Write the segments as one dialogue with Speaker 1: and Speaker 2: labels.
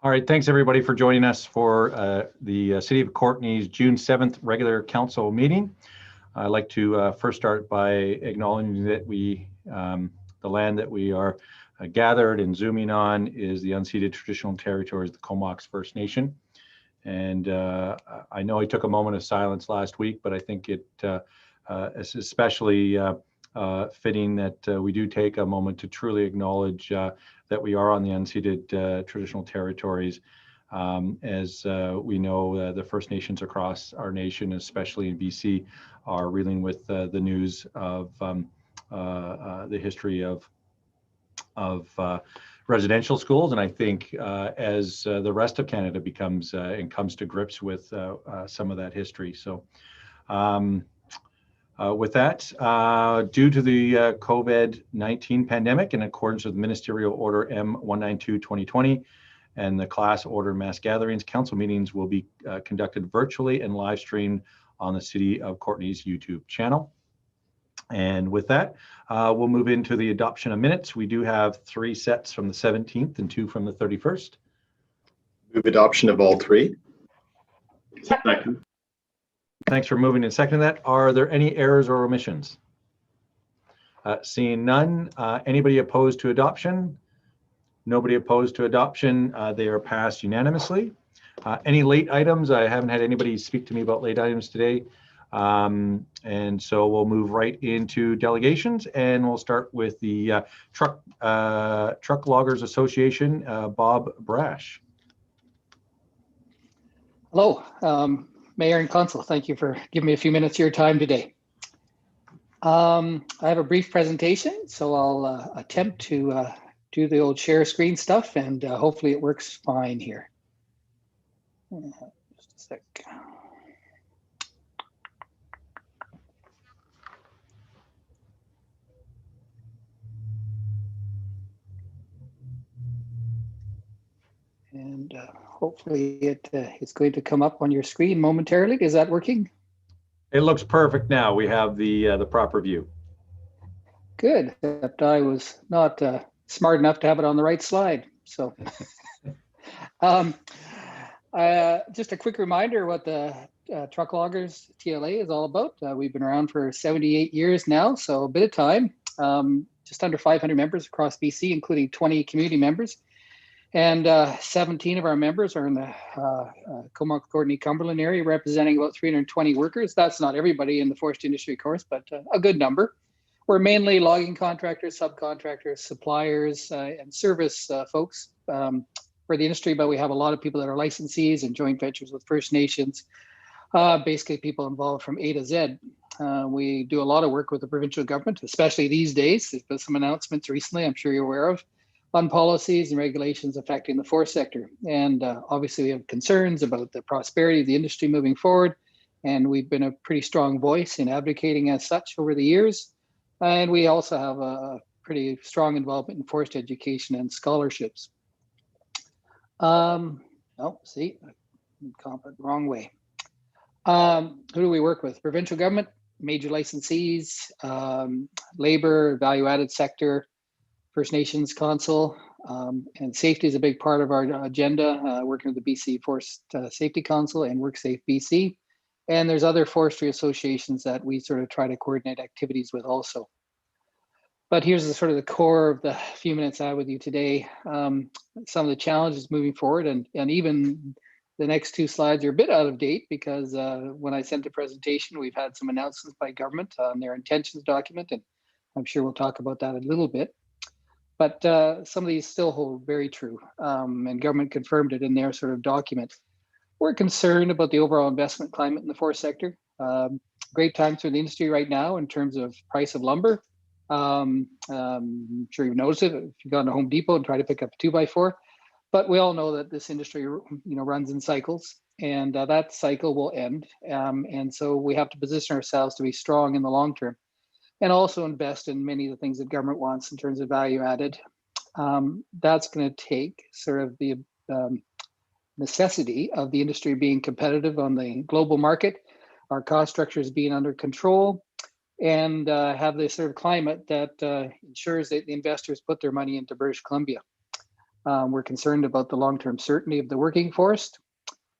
Speaker 1: All right, thanks everybody for joining us for the City of Courtenay's June 7th regular council meeting. I'd like to first start by acknowledging that the land that we are gathered and zooming on is the unceded traditional territories of the Comox First Nation. And I know I took a moment of silence last week, but I think it is especially fitting that we do take a moment to truly acknowledge that we are on the unceded traditional territories. As we know, the First Nations across our nation, especially in BC, are reeling with the news of the history of residential schools. And I think as the rest of Canada becomes and comes to grips with some of that history. So with that, due to the COVID-19 pandemic, in accordance with Ministerial Order M192/2020 and the class order mass gatherings, council meetings will be conducted virtually and live streamed on the City of Courtenay's YouTube channel. And with that, we'll move into the adoption of minutes. We do have 3 sets from the 17th and 2 from the 31st.
Speaker 2: Move adoption of all 3.
Speaker 3: Second.
Speaker 1: Thanks for moving and seconding that. Are there any errors or omissions? Seeing none, anybody opposed to adoption? Nobody opposed to adoption. They are passed unanimously. Any late items? I haven't had anybody speak to me about late items today. And so we'll move right into delegations, and we'll start with the Truck Loggers Association, Bob Brash.
Speaker 4: Hello, Mayor and Council. Thank you for giving me a few minutes of your time today. I have a brief presentation, so I'll attempt to do the old share screen stuff, and hopefully it works fine here. Just a sec. And hopefully it's going to come up on your screen momentarily. Is that working?
Speaker 1: It looks perfect now. We have the proper view.
Speaker 4: Good, except I was not smart enough to have it on the right slide. So just a quick reminder what the Truck Loggers TLA is all about. We've been around for 78 years now, so a bit of time. Just under 500 members across BC, including 20 community members. And 17 of our members are in the Comox, Courtenay, Cumberland area, representing about 320 workers. That's not everybody in the forest industry, of course, but a good number. We're mainly logging contractors, subcontractors, suppliers, and service folks for the industry, but we have a lot of people that are licensees and joint ventures with First Nations, basically people involved from A to Z. We do a lot of work with the provincial government, especially these days. There's been some announcements recently, I'm sure you're aware of, on policies and regulations affecting the forest sector. And obviously we have concerns about the prosperity of the industry moving forward. And we've been a pretty strong voice in advocating as such over the years. And we also have a pretty strong involvement in forest education and scholarships. Oh, see, the wrong way. Who do we work with? Provincial government, major licensees, labor, value-added sector, First Nations Council, and safety is a big part of our agenda, working with the BC Forest Safety Council and WorkSafe BC. And there's other forestry associations that we sort of try to coordinate activities with also. But here's the sort of the core of the few minutes I have with you today. Some of the challenges moving forward, and even the next 2 slides are a bit out of date because when I sent the presentation, we've had some announcements by government on their intentions document, and I'm sure we'll talk about that a little bit. But some of these still hold very true, and government confirmed it in their sort of document. We're concerned about the overall investment climate in the forest sector. Great times for the industry right now in terms of price of lumber. I'm sure you've noticed it if you've gone to Home Depot and tried to pick up a 2x4. But we all know that this industry, runs in cycles, and that cycle will end. And so we have to position ourselves to be strong in the long term, and also invest in many of the things that government wants in terms of value added. That's going to take sort of the necessity of the industry being competitive on the global market, our cost structures being under control, and have this sort of climate that ensures that the investors put their money into British Columbia. We're concerned about the long-term certainty of the working forest.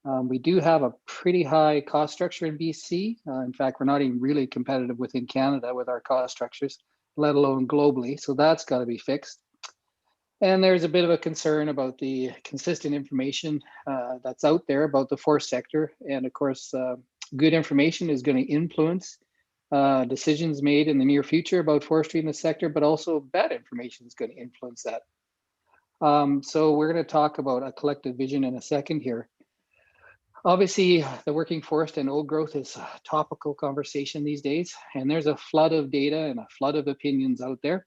Speaker 4: We do have a pretty high cost structure in BC. In fact, we're not even really competitive within Canada with our cost structures, let alone globally. So that's got to be fixed. And there's a bit of a concern about the consistent information that's out there about the forest sector. And of course, good information is going to influence decisions made in the near future about forestry in the sector, but also bad information is going to influence that. So we're going to talk about a collective vision in a second here. Obviously, the working forest and old growth is a topical conversation these days, and there's a flood of data and a flood of opinions out there.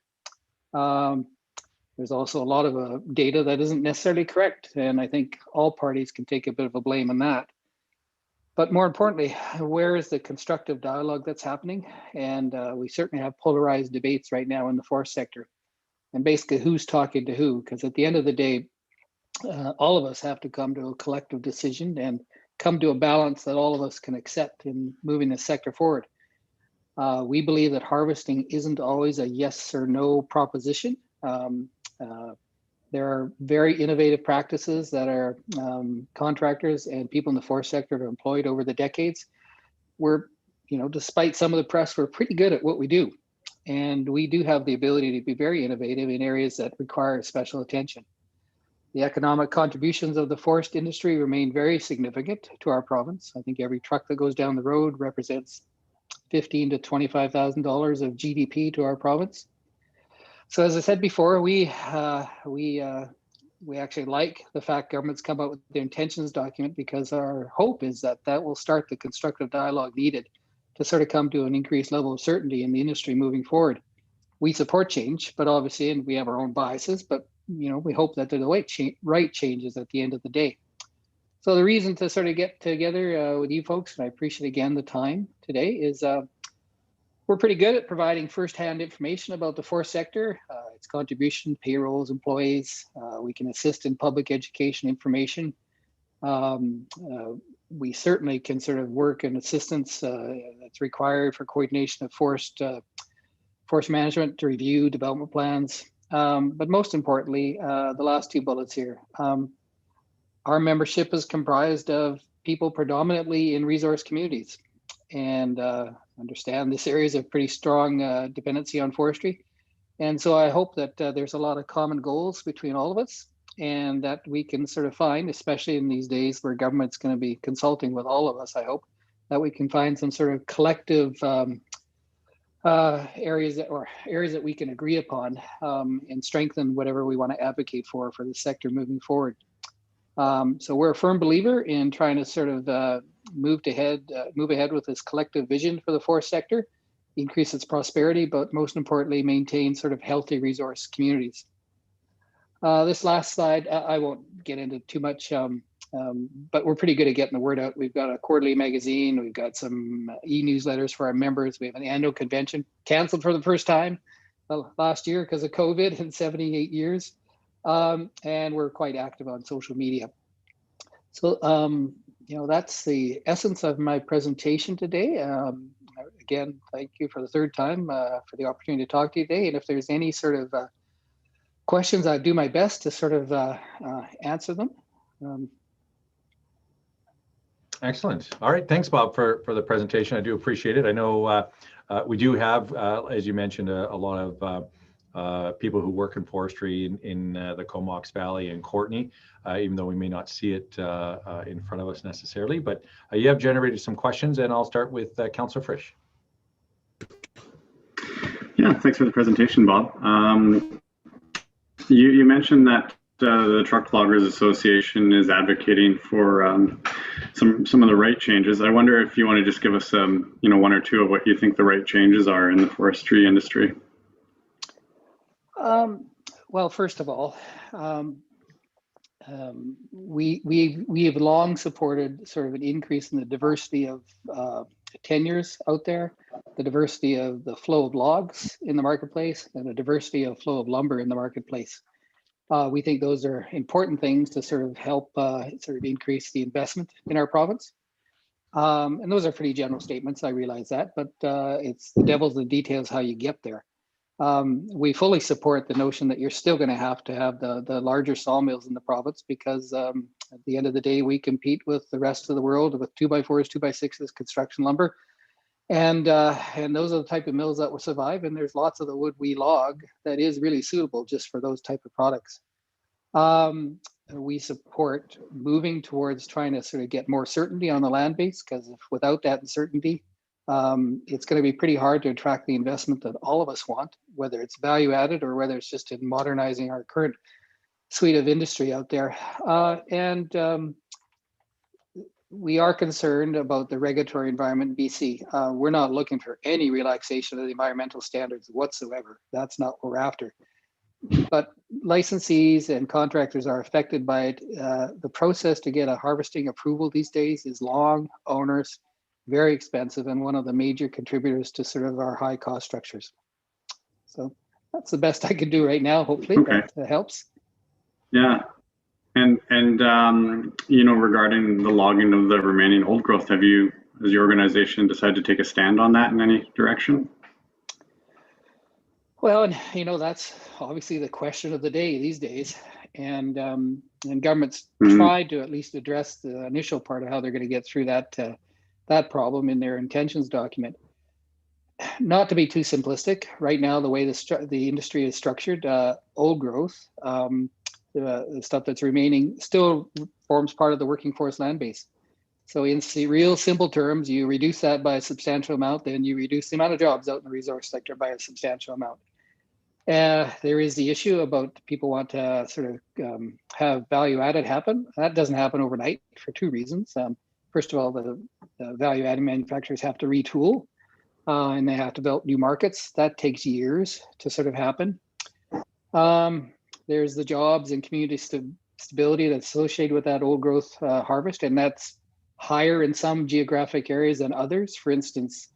Speaker 4: There's also a lot of data that isn't necessarily correct, and I think all parties can take a bit of a blame on that. But more importantly, where is the constructive dialogue that's happening? And we certainly have polarized debates right now in the forest sector. And basically, who's talking to who? Because at the end of the day, all of us have to come to a collective decision and come to a balance that all of us can accept in moving the sector forward. We believe that harvesting isn't always a yes or no proposition. There are very innovative practices that our contractors and people in the forest sector have employed over the decades. We're, despite some of the press, we're pretty good at what we do. And we do have the ability to be very innovative in areas that require special attention. The economic contributions of the forest industry remain very significant to our province. I think every truck that goes down the road represents $15,000 to $25,000 of GDP to our province. So as I said before, we actually like the fact government's come out with the intentions document, because our hope is that that will start the constructive dialogue needed to sort of come to an increased level of certainty in the industry moving forward. We support change, but obviously, and we have our own biases, but we hope that they're the right changes at the end of the day. So the reason to sort of get together with you folks, and I appreciate again the time today, is we're pretty good at providing firsthand information about the forest sector, its contribution, payrolls, employees. We can assist in public education information. We certainly can sort of work in assistance that's required for coordination of forest management to review development plans. But most importantly, the last two bullets here. Our membership is comprised of people predominantly in resource communities, and understand this area is a pretty strong dependency on forestry. And so I hope that there's a lot of common goals between all of us, and that we can sort of find, especially in these days where government's going to be consulting with all of us, I hope that we can find some sort of collective areas that we can agree upon and strengthen whatever we want to advocate for the sector moving forward. So we're a firm believer in trying to sort of move ahead with this collective vision for the forest sector, increase its prosperity, but most importantly, maintain sort of healthy resource communities. This last slide, I won't get into too much, but we're pretty good at getting the word out. We've got a quarterly magazine. We've got some e-newsletters for our members. We have an annual convention canceled for the first time last year because of COVID in 78 years. And we're quite active on social media. So, that's the essence of my presentation today. Again, thank you for the third time for the opportunity to talk to you today. And if there's any sort of questions, I'll do my best to sort of answer them.
Speaker 1: Excellent. All right. Thanks, Bob, for the presentation. I do appreciate it. I know we do have, as you mentioned, a lot of people who work in forestry in the Comox Valley and Courtenay, even though we may not see it in front of us necessarily. But you have generated some questions, and I'll start with Councillor Frisch.
Speaker 3: Yeah, thanks for the presentation, Bob. You mentioned that the Truck Loggers Association is advocating for some of the right changes. I wonder if you want to just give us one or two of what you think the right changes are in the forestry industry.
Speaker 4: Well, first of all, we have long supported sort of an increase in the diversity of tenures out there, the diversity of the flow of logs in the marketplace, and the diversity of flow of lumber in the marketplace. We think those are important things to sort of help sort of increase the investment in our province. And those are pretty general statements, I realize that, but it's the devil's in the details how you get there. We fully support the notion that you're still going to have the larger sawmills in the province because at the end of the day, we compete with the rest of the world with 2x4s, 2x6s, construction lumber. And those are the type of mills that will survive. And there's lots of the wood we log that is really suitable just for those type of products. We support moving towards trying to sort of get more certainty on the land base, because without that uncertainty, it's going to be pretty hard to attract the investment that all of us want, whether it's value added or whether it's just in modernizing our current suite of industry out there. We are concerned about the regulatory environment in BC. We're not looking for any relaxation of the environmental standards whatsoever. That's not what we're after. But licensees and contractors are affected by it. The process to get a harvesting approval these days is long, onerous, very expensive, and one of the major contributors to sort of our high cost structures. So that's the best I can do right now. Hopefully that helps.
Speaker 3: Yeah. And you know, regarding the logging of the remaining old growth, has your organization decided to take a stand on that in any direction?
Speaker 4: Well, and you know, that's obviously the question of the day these days, and governments tried to at least address the initial part of how they're going to get through that problem in their intentions document. Not to be too simplistic, right now the way the industry is structured, old growth, the stuff that's remaining, still forms part of the working forest land base. So in real simple terms, you reduce that by a substantial amount, then you reduce the amount of jobs out in the resource sector by a substantial amount. There is the issue about people want to sort of have value added happen. That doesn't happen overnight for two reasons. First of all, the value added manufacturers have to retool and they have to develop new markets. That takes years to sort of happen. There's the jobs and community stability that's associated with that old growth harvest, and that's higher in some geographic areas than others. For instance,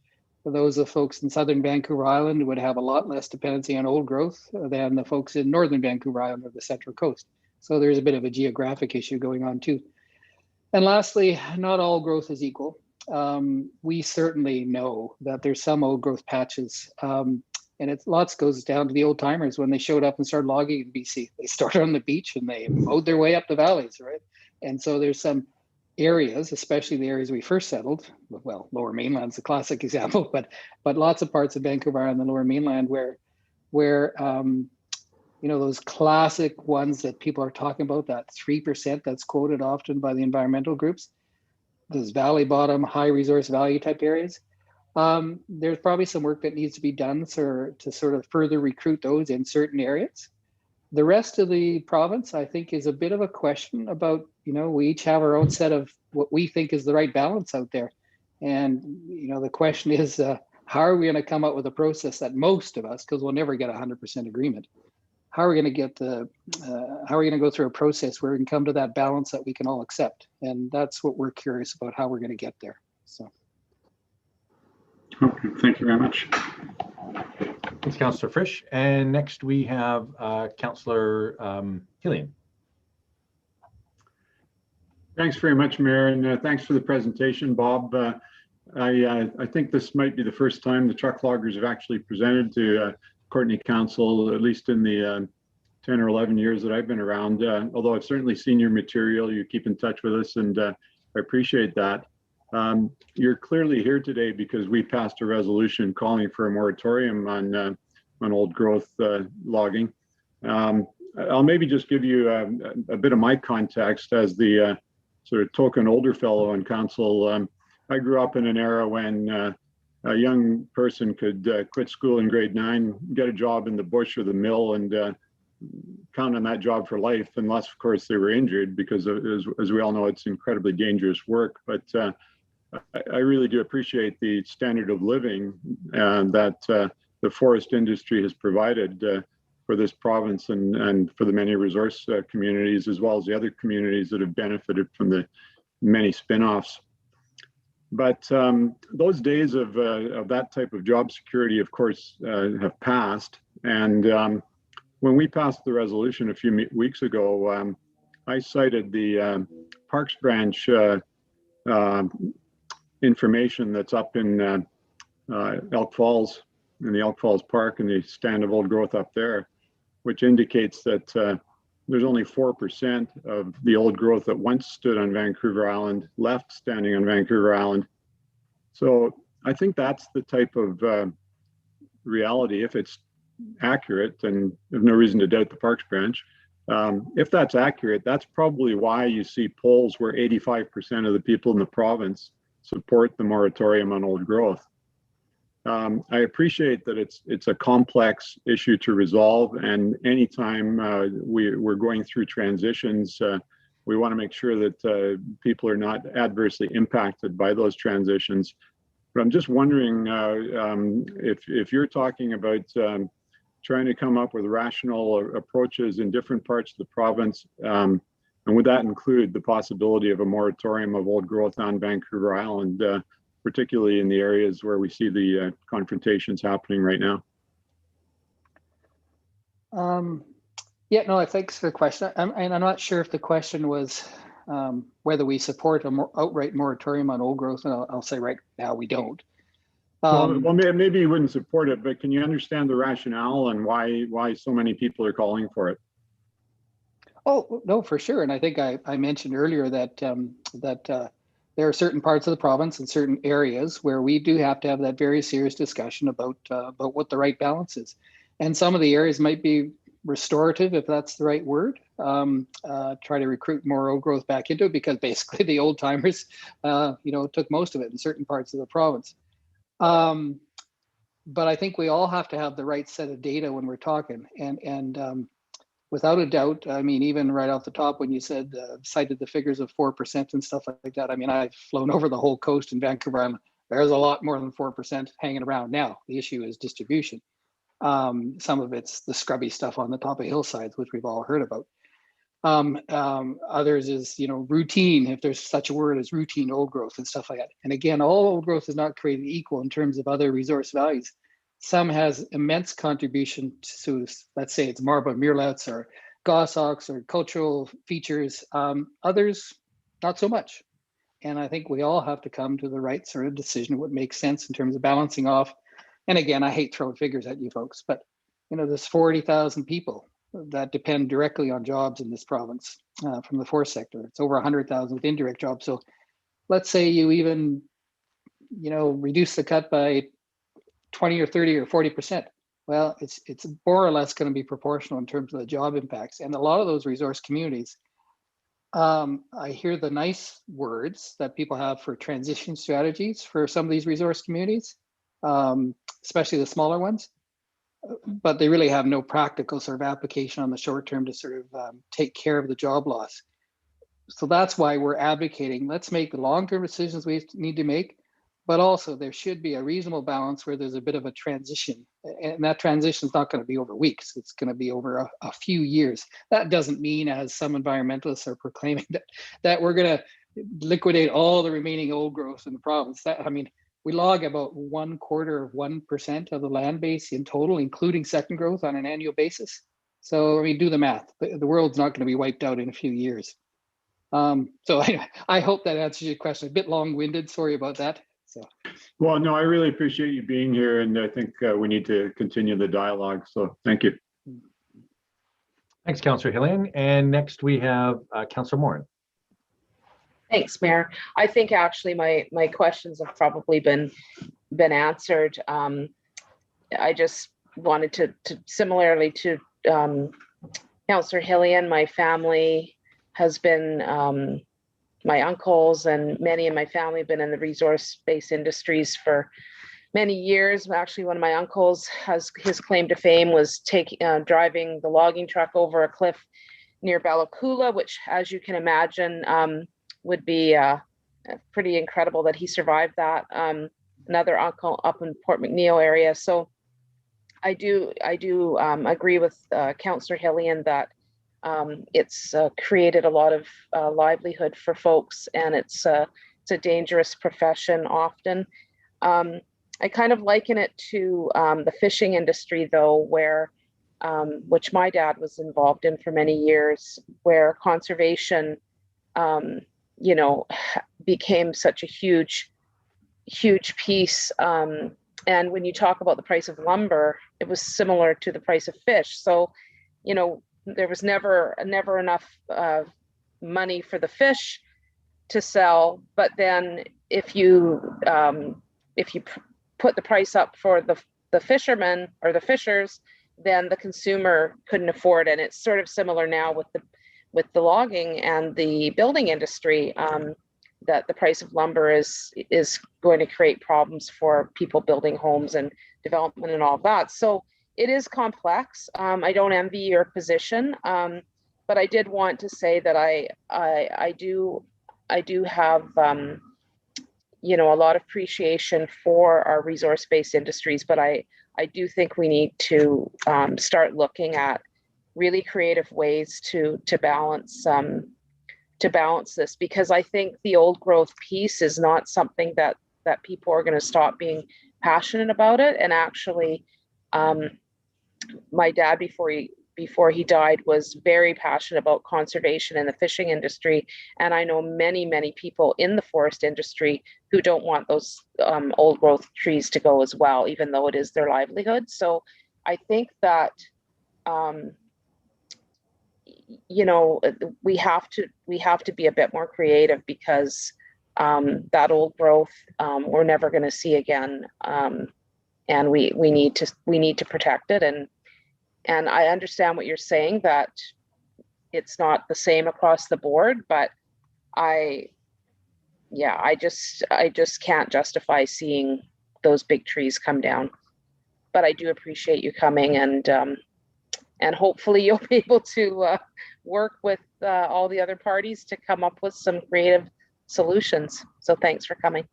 Speaker 4: for those of folks in southern Vancouver Island would have a lot less dependency on old growth than the folks in northern Vancouver Island or the Central Coast. So there's a bit of a geographic issue going on too. And lastly, not all growth is equal. We certainly know that there's some old growth patches, and lots goes down to the old timers when they showed up and started logging in BC. They started on the beach and they mowed their way up the valleys, right? And so there's some areas, especially the areas we first settled, well, Lower Mainland's a classic example, but lots of parts of Vancouver Island and the Lower Mainland where you know, those classic ones that people are talking about, that 3% that's quoted often by the environmental groups, those valley bottom, high resource value type areas. There's probably some work that needs to be done to sort of further recruit those in certain areas. The rest of the province, I think, is a bit of a question about, you know, we each have our own set of what we think is the right balance out there. And, you know, the question is, how are we going to come up with a process that most of us, because we'll never get 100% agreement, how are we going to how are we going to go through a process where we can come to that balance that we can all accept? And that's what we're curious about, how we're going to get there. So.
Speaker 3: Okay, thank you very much.
Speaker 1: Thanks, Councillor Frisch. And next we have Councillor Hillian.
Speaker 5: Thanks very much, Mayor, and thanks for the presentation, Bob. I think this might be the first time the truck loggers have actually presented to Courtenay Council, at least in the 10 or 11 years that I've been around. Although I've certainly seen your material, you keep in touch with us, and I appreciate that. You're clearly here today because we passed a resolution calling for a moratorium on old growth logging. I'll maybe just give you a bit of my context as the sort of token older fellow on council. I grew up in an era when a young person could quit school in grade 9, get a job in the bush or the mill, and count on that job for life, unless of course they were injured, because as we all know, it's incredibly dangerous work. But I really do appreciate the standard of living that the forest industry has provided for this province and for the many resource communities, as well as the other communities that have benefited from the many spin-offs. But those days of that type of job security, of course, have passed. And when we passed the resolution a few weeks ago, I cited the Parks Branch information that's up in Elk Falls, in the Elk Falls Park and the stand of old growth up there, which indicates that there's only 4% of the old growth that once stood on Vancouver Island left standing on Vancouver Island. So I think that's the type of reality, if it's accurate, and there's no reason to doubt the Parks Branch. If that's accurate, that's probably why you see polls where 85% of the people in the province support the moratorium on old growth. I appreciate that it's a complex issue to resolve, and anytime we're going through transitions, we want to make sure that people are not adversely impacted by those transitions. But I'm just wondering if you're talking about trying to come up with rational approaches in different parts of the province, and would that include the possibility of a moratorium of old growth on Vancouver Island, particularly in the areas where we see the confrontations happening right now?
Speaker 4: Yeah, no, thanks for the question. And I'm not sure if the question was whether we support a outright moratorium on old growth, and I'll say right now we don't.
Speaker 5: Well, maybe you wouldn't support it, but can you understand the rationale and why so many people are calling for it?
Speaker 4: Oh, no, for sure. And I think I mentioned earlier that there are certain parts of the province and certain areas where we do have to have that very serious discussion about what the right balance is. And some of the areas might be restorative, if that's the right word, try to recruit more old growth back into it, because basically the old timers, took most of it in certain parts of the province. But I think we all have to have the right set of data when we're talking. And without a doubt, I mean, even right off the top, when you said, cited the figures of 4% and stuff like that, I mean, I've flown over the whole coast in Vancouver Island. There's a lot more than 4% hanging around now. The issue is distribution. Some of it's the scrubby stuff on the top of hillsides, which we've all heard about. Others is, routine, if there's such a word as routine old growth and stuff like that. And again, all old growth is not created equal in terms of other resource values. Some has immense contribution to, let's say it's marble murrelets or goshawks or cultural features. Others, not so much. And I think we all have to come to the right sort of decision, what makes sense in terms of balancing off. And again, I hate throwing figures at you folks, but there's 40,000 people that depend directly on jobs in this province from the forest sector. It's over 100,000 with indirect jobs. So let's say you even, reduce the cut by 20 or 30 or 40%. Well, it's more or less going to be proportional in terms of the job impacts. And a lot of those resource communities, I hear the nice words that people have for transition strategies for some of these resource communities, especially the smaller ones, but they really have no practical sort of application on the short term to sort of take care of the job loss. So that's why we're advocating, let's make the long-term decisions we need to make, but also there should be a reasonable balance where there's a bit of a transition. And that transition is not going to be over weeks. It's going to be over a few years. That doesn't mean, as some environmentalists are proclaiming, that we're going to liquidate all the remaining old growth in the province. We log about 1/4% of the land base in total, including second growth on an annual basis. So, do the math. The world's not going to be wiped out in a few years. So I hope that answers your question. A bit long-winded, sorry about that. So.
Speaker 5: Well, no, I really appreciate you being here, and I think we need to continue the dialogue. So thank you.
Speaker 1: Thanks, Councillor Hillian. And next we have Councillor Morin.
Speaker 6: Thanks, Mayor. I think actually my questions have probably been answered. I just wanted to similarly to Councillor Hillian, my family has been, my uncles and many in my family have been in the resource-based industries for many years. Actually, one of my uncles his claim to fame was driving the logging truck over a cliff near Bella Coola, which, as you can imagine, would be pretty incredible that he survived that. Another uncle up in Port McNeill area. So I do agree with Councillor Hillian that it's created a lot of livelihood for folks, and it's a dangerous profession often. I kind of liken it to the fishing industry, though, where which my dad was involved in for many years, where conservation became such a huge piece and when you talk about the price of lumber, it was similar to the price of fish. So, you know, there was never enough money for the fish to sell. But then if you put the price up for the fishermen or the fishers, then the consumer couldn't afford it. And it's sort of similar now with the logging and the building industry, that the price of lumber is going to create problems for people building homes and development and all of that. So it is complex. I don't envy your position, but I did want to say that I do have you know, a lot of appreciation for our resource-based industries, but I do think we need to start looking at really creative ways to balance this, because I think the old growth piece is not something that people are going to stop being passionate about it. And actually, my dad, before he died, was very passionate about conservation and the fishing industry. And I know many people in the forest industry who don't want those old growth trees to go as well, even though it is their livelihood. So I think that, you know, we have to be a bit more creative, because that old growth we're never going to see again, and we need to protect it. And I understand what you're saying, that it's not the same across the board, but I just can't justify seeing those big trees come down. But I do appreciate you coming, and hopefully you'll be able to work with all the other parties to come up with some creative solutions. So thanks for coming.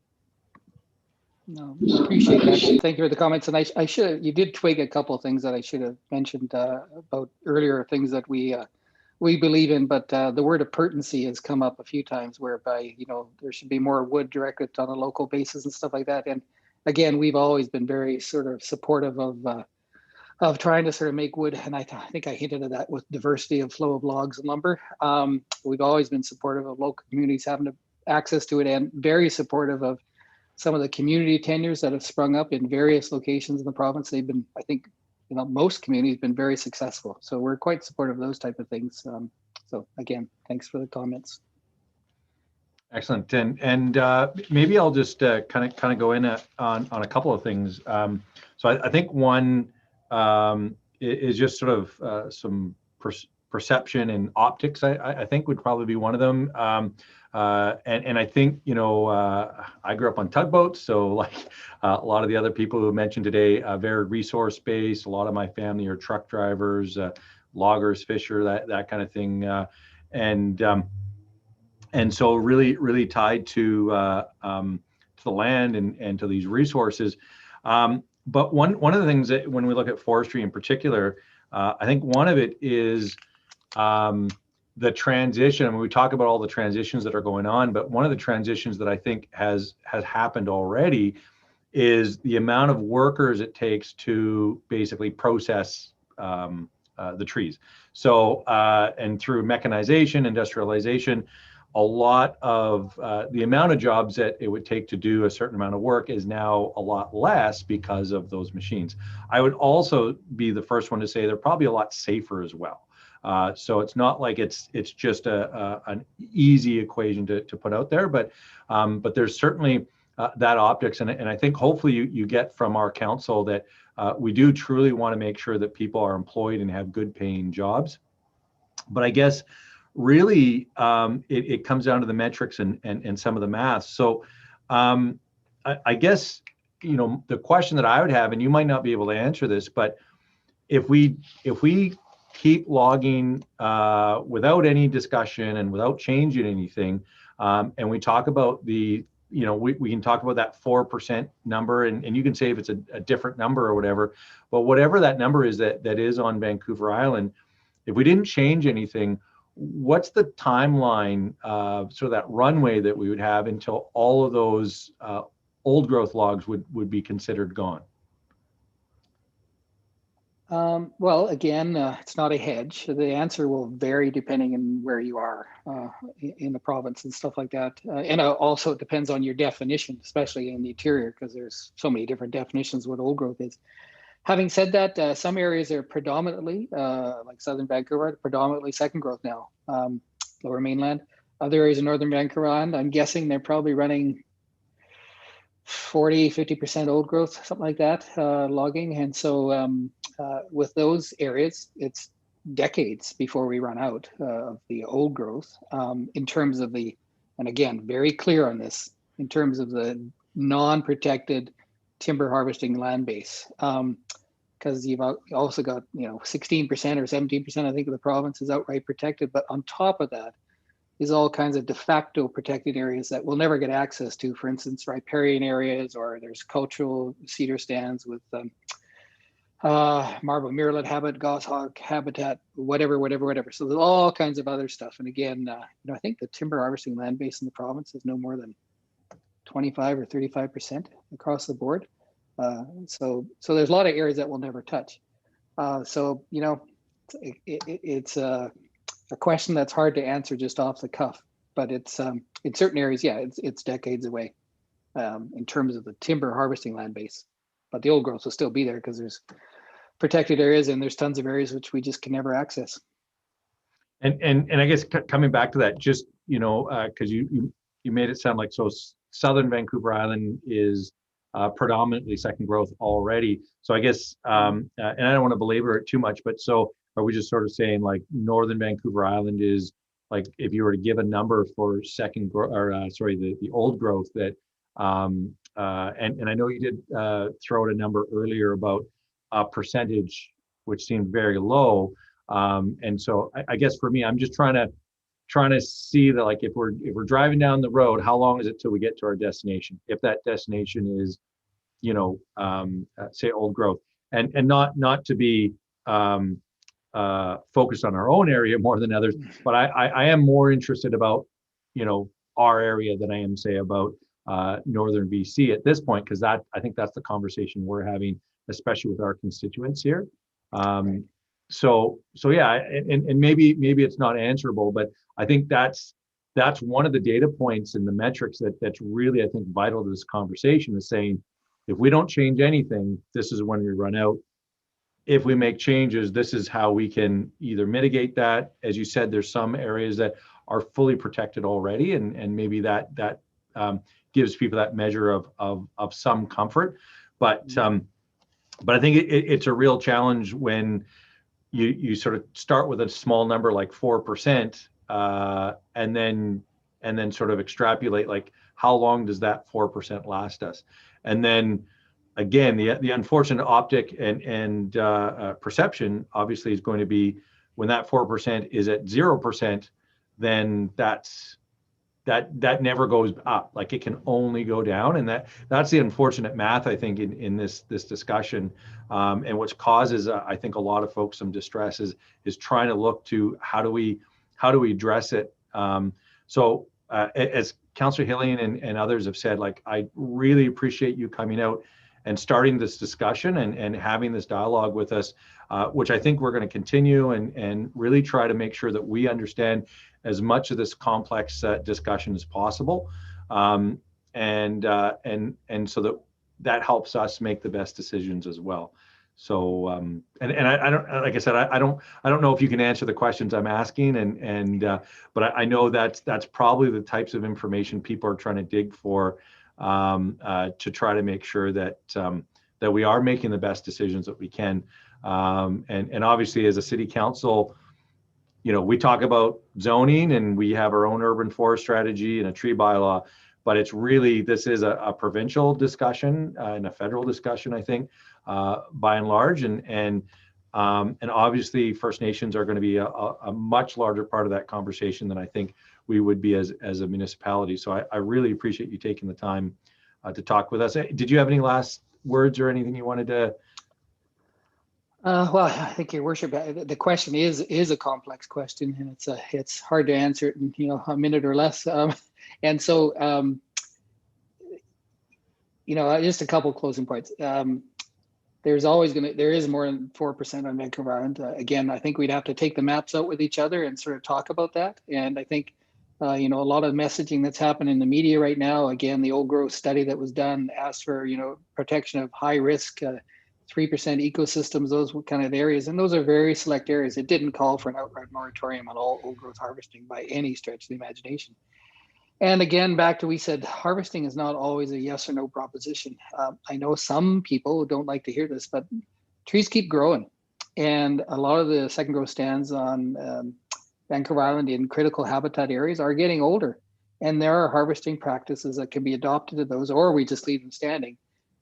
Speaker 4: No, appreciate that. Thank you for the comments. And you did twig a couple of things that I should have mentioned about earlier, things that we believe in, but the word appurtency has come up a few times, whereby, you know, there should be more wood directed on a local basis and stuff like that. And again, we've always been very sort of supportive of trying to sort of make wood, and I think I hinted at that with diversity of flow of logs and lumber. We've always been supportive of local communities having access to it, and very supportive of some of the community tenures that have sprung up in various locations in the province. They've been, I think, you know, most communities have been very successful. So we're quite supportive of those type of things. So again, thanks for the comments.
Speaker 1: Excellent. And maybe I'll just kind of go in on a couple of things. So I think one is just sort of some perception and optics, I think would probably be one of them. And I think, you know, I grew up on tugboats, so like a lot of the other people who mentioned today, very resource based. A lot of my family are truck drivers, loggers, fisher, that kind of thing, and so really tied to the land and to these resources. But one of the things that when we look at forestry in particular, I think one of it is the transition. I mean, we talk about all the transitions that are going on, but one of the transitions that I think has happened already is the amount of workers it takes to basically process the trees. So, and through mechanization, industrialization, a lot of the amount of jobs that it would take to do a certain amount of work is now a lot less because of those machines. I would also be the first one to say they're probably a lot safer as well. So it's not like it's just an easy equation to put out there, but there's certainly that optics, and I think hopefully you get from our council that we do truly want to make sure that people are employed and have good paying jobs. But I guess really it comes down to the metrics and some of the math. So I guess, you know, the question that I would have, and you might not be able to answer this, but if we keep logging without any discussion and without changing anything, and we talk about the, you know, we can talk about that 4% number, and you can say if it's a different number or whatever, but whatever that number is that is on Vancouver Island, if we didn't change anything, what's the timeline, sort of that runway that we would have until all of those old growth logs would be considered gone?
Speaker 4: Well, again, it's not a hedge. The answer will vary depending on where you are in the province and stuff like that. And also it depends on your definition, especially in the interior, because there's so many different definitions of what old growth is. Having said that, some areas are predominantly, like Southern Vancouver, predominantly second growth now, Lower Mainland. Other areas in Northern Vancouver Island, I'm guessing they're probably running 40, 50% old growth, something like that, logging. And so with those areas, it's decades before we run out of the old growth in terms of the, and again, very clear on this, in terms of the non-protected timber harvesting land base. Because you've also got, 16% or 17%, I think, of the province is outright protected. But on top of that is all kinds of de facto protected areas that we'll never get access to. For instance, riparian areas, or there's cultural cedar stands with marble murrelet habitat, goshawk habitat, whatever. So there's all kinds of other stuff. And again, I think the timber harvesting land base in the province is no more than 25 or 35% across the board. So there's a lot of areas that we'll never touch. It's a question that's hard to answer just off the cuff, but it's in certain areas, yeah, it's decades away in terms of the timber harvesting land base. But the old growth will still be there because there's protected areas and there's tons of areas which we just can never access.
Speaker 1: And I guess coming back to that, just because you made it sound like so Southern Vancouver Island is predominantly second growth already. So I guess, and I don't want to belabor it too much, but so are we just sort of saying like Northern Vancouver Island is like, if you were to give a number for second growth, or the old growth that, and I know you did throw out a number earlier about a percentage, which seemed very low. And so I guess for me, I'm just trying to see that, like, if we're driving down the road, how long is it till we get to our destination? If that destination is, say old growth, and not to be focused on our own area more than others, but I am more interested about, our area than I am, say, about Northern BC at this point, because I think that's the conversation we're having, especially with our constituents here. So yeah, and maybe it's not answerable, but I think that's one of the data points and the metrics that's really, I think, vital to this conversation, is saying, if we don't change anything, this is when we run out. If we make changes, this is how we can either mitigate that. As you said, there's some areas that are fully protected already, and maybe that gives people that measure of some comfort. But I think it's a real challenge when you sort of start with a small number like 4%, and then sort of extrapolate, like, how long does that 4% last us? And then again, the unfortunate optic and perception obviously is going to be, when that 4% is at 0%, then that never goes up. Like, it can only go down, and that's the unfortunate math, I think, in this discussion, and which causes I think a lot of folks some distress is trying to look to how do we address it. So as Councillor Hillian and others have said, like, I really appreciate you coming out and starting this discussion and having this dialogue with us, which I think we're going to continue and really try to make sure that we understand as much of this complex discussion as possible, and so that helps us make the best decisions as well. So and I don't, like I said, I don't know if you can answer the questions I'm asking, but I know that's probably the types of information people are trying to dig for, to try to make sure that we are making the best decisions that we can. And obviously, as a city council, we talk about zoning and we have our own urban forest strategy and a tree bylaw, but it's really, this is a provincial discussion and a federal discussion, I think, by and large. And obviously First Nations are going to be a much larger part of that conversation than I think we would be as a municipality. So I really appreciate you taking the time to talk with us. Did you have any last words or anything you wanted to?
Speaker 4: Well, I think, Your Worship, the question is a complex question, and it's hard to answer it in a minute or less. And so just a couple closing points. there is more than 4% on Vancouver Island. Again, I think we'd have to take the maps out with each other and sort of talk about that. And I think, a lot of messaging that's happened in the media right now, again, the old growth study that was done asked for, protection of high risk, 3% ecosystems, those kind of areas. And those are very select areas. It didn't call for an outright moratorium on all old growth harvesting by any stretch of the imagination. And again, back to we said, harvesting is not always a yes or no proposition. I know some people don't like to hear this, but trees keep growing. And a lot of the second growth stands on Vancouver Island in critical habitat areas are getting older. And there are harvesting practices that can be adopted to those, or we just leave them standing,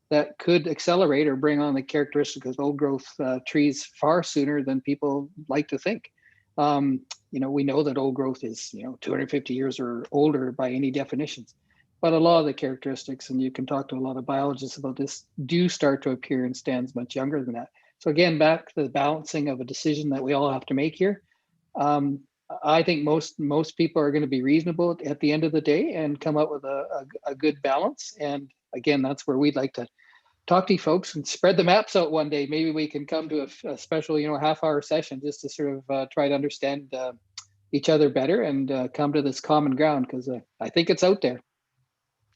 Speaker 4: that could accelerate or bring on the characteristics of old growth trees far sooner than people like to think. We know that old growth is 250 years or older by any definitions, but a lot of the characteristics, and you can talk to a lot of biologists about this, do start to appear in stands much younger than that. So again, back to the balancing of a decision that we all have to make here. I think most people are going to be reasonable at the end of the day and come up with a good balance. And again, that's where we'd like to talk to you folks and spread the maps out one day. Maybe we can come to a special, half-hour session just to sort of try to understand each other better and come to this common ground, because I think it's out there.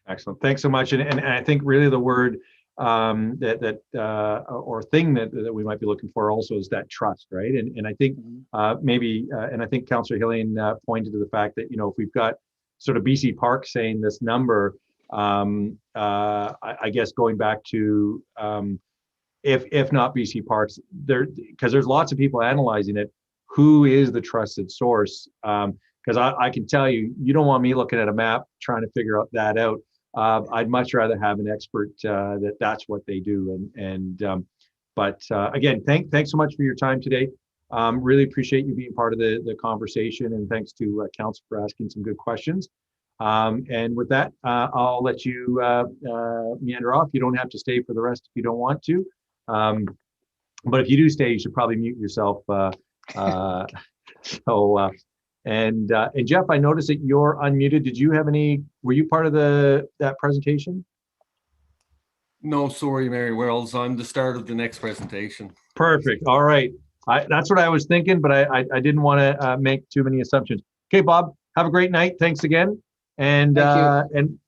Speaker 1: Excellent. Thanks so much. And I think really the word or thing that we might be looking for also is that trust, right? And I think maybe, and I think Councillor Hillian pointed to the fact that, if we've got sort of BC Park saying this number, I guess going back to if not BC Parks, because there's lots of people analyzing it, who is the trusted source? Because I can tell you, you don't want me looking at a map trying to figure that out. I'd much rather have an expert that's what they do. But again, thanks so much for your time today. Really appreciate you being part of the conversation, and thanks to Council for asking some good questions. And with that, I'll let you meander off. You don't have to stay for the rest if you don't want to. But if you do stay, you should probably mute yourself. And Jeff, I noticed that you're unmuted. Were you part of that presentation?
Speaker 7: No, sorry, Mary Wells. I'm the start of the next presentation.
Speaker 1: Perfect. All right. That's what I was thinking, but I didn't want to make too many assumptions. Okay, Bob, have a great night. Thanks again. And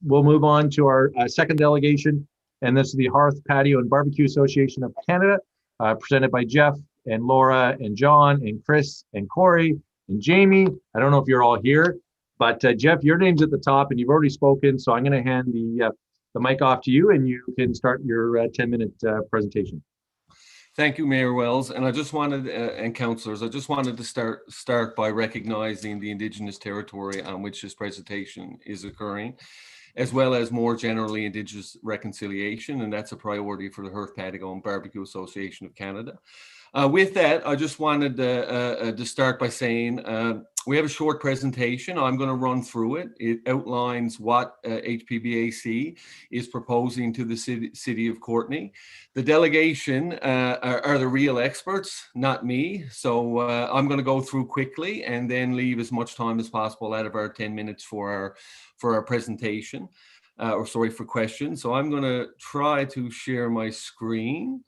Speaker 1: we'll move on to our second delegation. And this is the Hearth, Patio, and Barbecue Association of Canada, presented by Jeff and Laura and John and Chris and Corey and Jamie. I don't know if you're all here, but Jeff, your name's at the top and you've already spoken. So I'm going to hand the mic off to you and you can start your 10-minute presentation.
Speaker 7: Thank you, Mayor Wells. And I just wanted, and councillors, I just wanted to start by recognizing the Indigenous territory on which this presentation is occurring, as well as more generally Indigenous reconciliation, and that's a priority for the Hearth, Patio, and Barbecue Association of Canada. With that, I just wanted to start by saying we have a short presentation. I'm going to run through it. It outlines what HPBAC is proposing to the city of Courtenay. The delegation are the real experts, not me. So I'm going to go through quickly and then leave as much time as possible out of our 10 minutes for our presentation, for questions. So I'm going to try to share my screen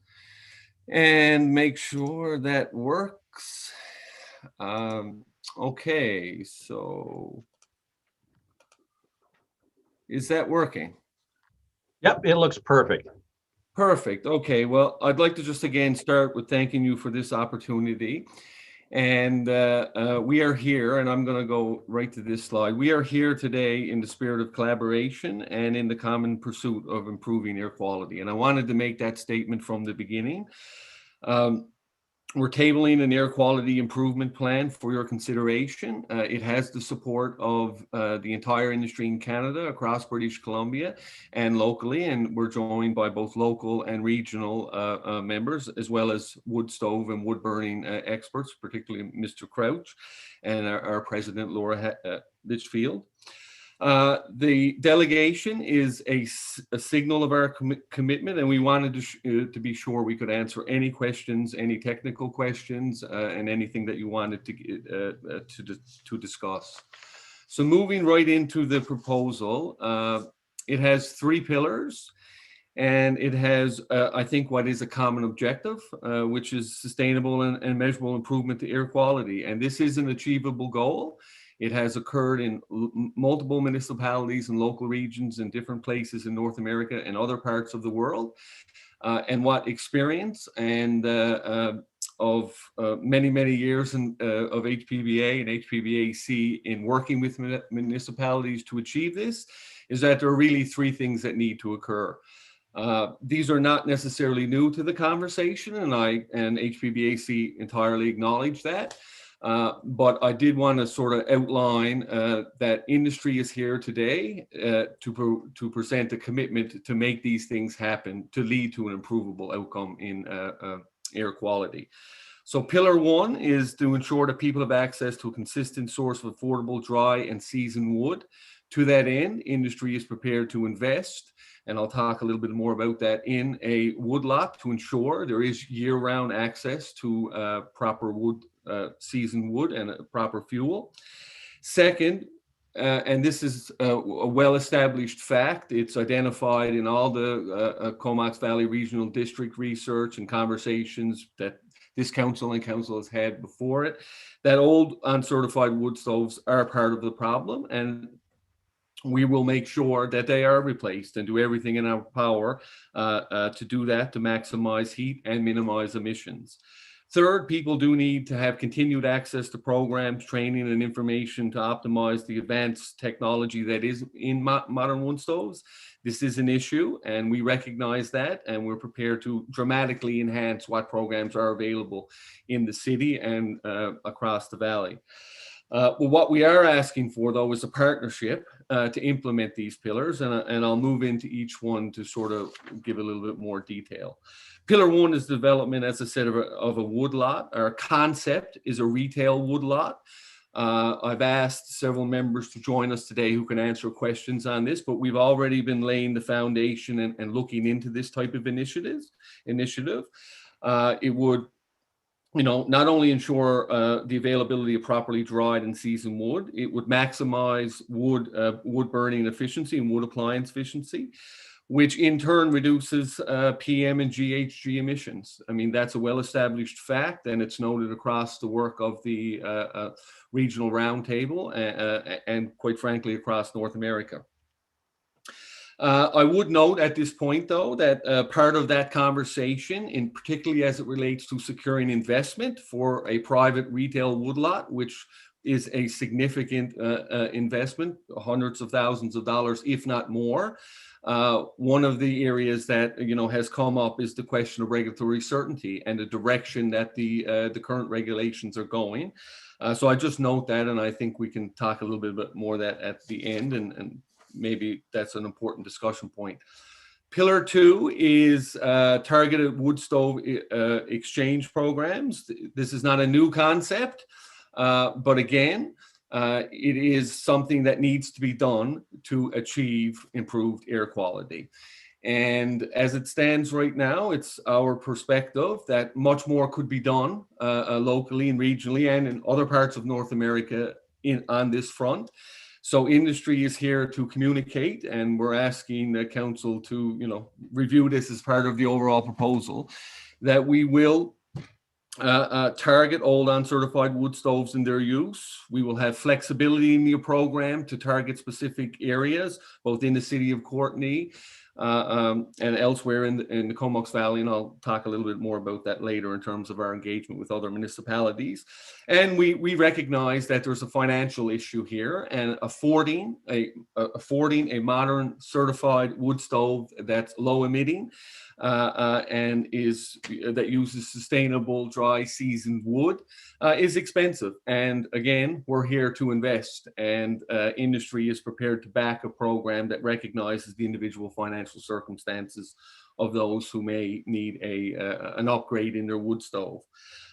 Speaker 7: and make sure that works. Okay, so is that working?
Speaker 1: Yep, it looks perfect.
Speaker 7: Perfect. Okay, well, I'd like to just again start with thanking you for this opportunity. And we are here, and I'm going to go right to this slide. We are here today in the spirit of collaboration and in the common pursuit of improving air quality. And I wanted to make that statement from the beginning. We're tabling an air quality improvement plan for your consideration. It has the support of the entire industry in Canada, across British Columbia and locally, and we're joined by both local and regional members, as well as wood stove and wood burning experts, particularly Mr. Crouch and our president, Laura Litchfield. The delegation is a signal of our commitment, and we wanted to be sure we could answer any questions, any technical questions, and anything that you wanted to discuss. So moving right into the proposal, it has 3 pillars, And it has, I think, what is a common objective, which is sustainable and measurable improvement to air quality. And this is an achievable goal. It has occurred in multiple municipalities and local regions in different places in North America and other parts of the world. And what experience and of many, many years of HPBA and HPBAC in working with municipalities to achieve this is that there are really three things that need to occur. These are not necessarily new to the conversation, and I and HPBAC entirely acknowledge that. But I did want to sort of outline that industry is here today to present a commitment to make these things happen, to lead to an improvable outcome in air quality. So pillar one is to ensure that people have access to a consistent source of affordable, dry and seasoned wood. To that end, industry is prepared to invest, and I'll talk a little bit more about that, in a woodlot to ensure there is year-round access to proper wood, seasoned wood and a proper fuel. Second, and this is a well-established fact, it's identified in all the Comox Valley Regional District research and conversations that this council and council has had before it, that old uncertified wood stoves are part of the problem, and we will make sure that they are replaced and do everything in our power to do that, to maximize heat and minimize emissions. Third, people do need to have continued access to programs, training, and information to optimize the advanced technology that is in modern wood stoves. This is an issue, and we recognize that, and we're prepared to dramatically enhance what programs are available in the city and across the valley. Well, what we are asking for, though, is a partnership to implement these pillars, and I'll move into each one to sort of give a little bit more detail. Pillar one is development, as I said, of a woodlot. Our concept is a retail woodlot. I've asked several members to join us today who can answer questions on this, but we've already been laying the foundation and looking into this type of initiative. It would, not only ensure the availability of properly dried and seasoned wood, it would maximize wood burning efficiency and wood appliance efficiency, which in turn reduces PM and GHG emissions. I mean, that's a well-established fact, and it's noted across the work of the Regional Roundtable and quite frankly, across North America. I would note at this point, though, that part of that conversation, in particularly as it relates to securing investment for a private retail woodlot, which is a significant investment, hundreds of thousands of dollars, if not more. One of the areas that has come up is the question of regulatory certainty and the direction that the current regulations are going. So I just note that, and I think we can talk a little bit more of that at the end, and maybe that's an important discussion point. Pillar two is targeted wood stove exchange programs. This is not a new concept, but again, it is something that needs to be done to achieve improved air quality. And as it stands right now, it's our perspective that much more could be done locally and regionally and in other parts of North America on this front. So industry is here to communicate, and we're asking the council to, review this as part of the overall proposal, that we will target old uncertified wood stoves in their use. We will have flexibility in the program to target specific areas, both in the city of Courtenay and elsewhere in the Comox Valley, and I'll talk a little bit more about that later in terms of our engagement with other municipalities. And we recognize that there's a financial issue here, and affording a modern certified wood stove that's low emitting and that uses sustainable dry seasoned wood is expensive. And again, we're here to invest, and industry is prepared to back a program that recognizes the individual financial circumstances of those who may need an upgrade in their wood stove.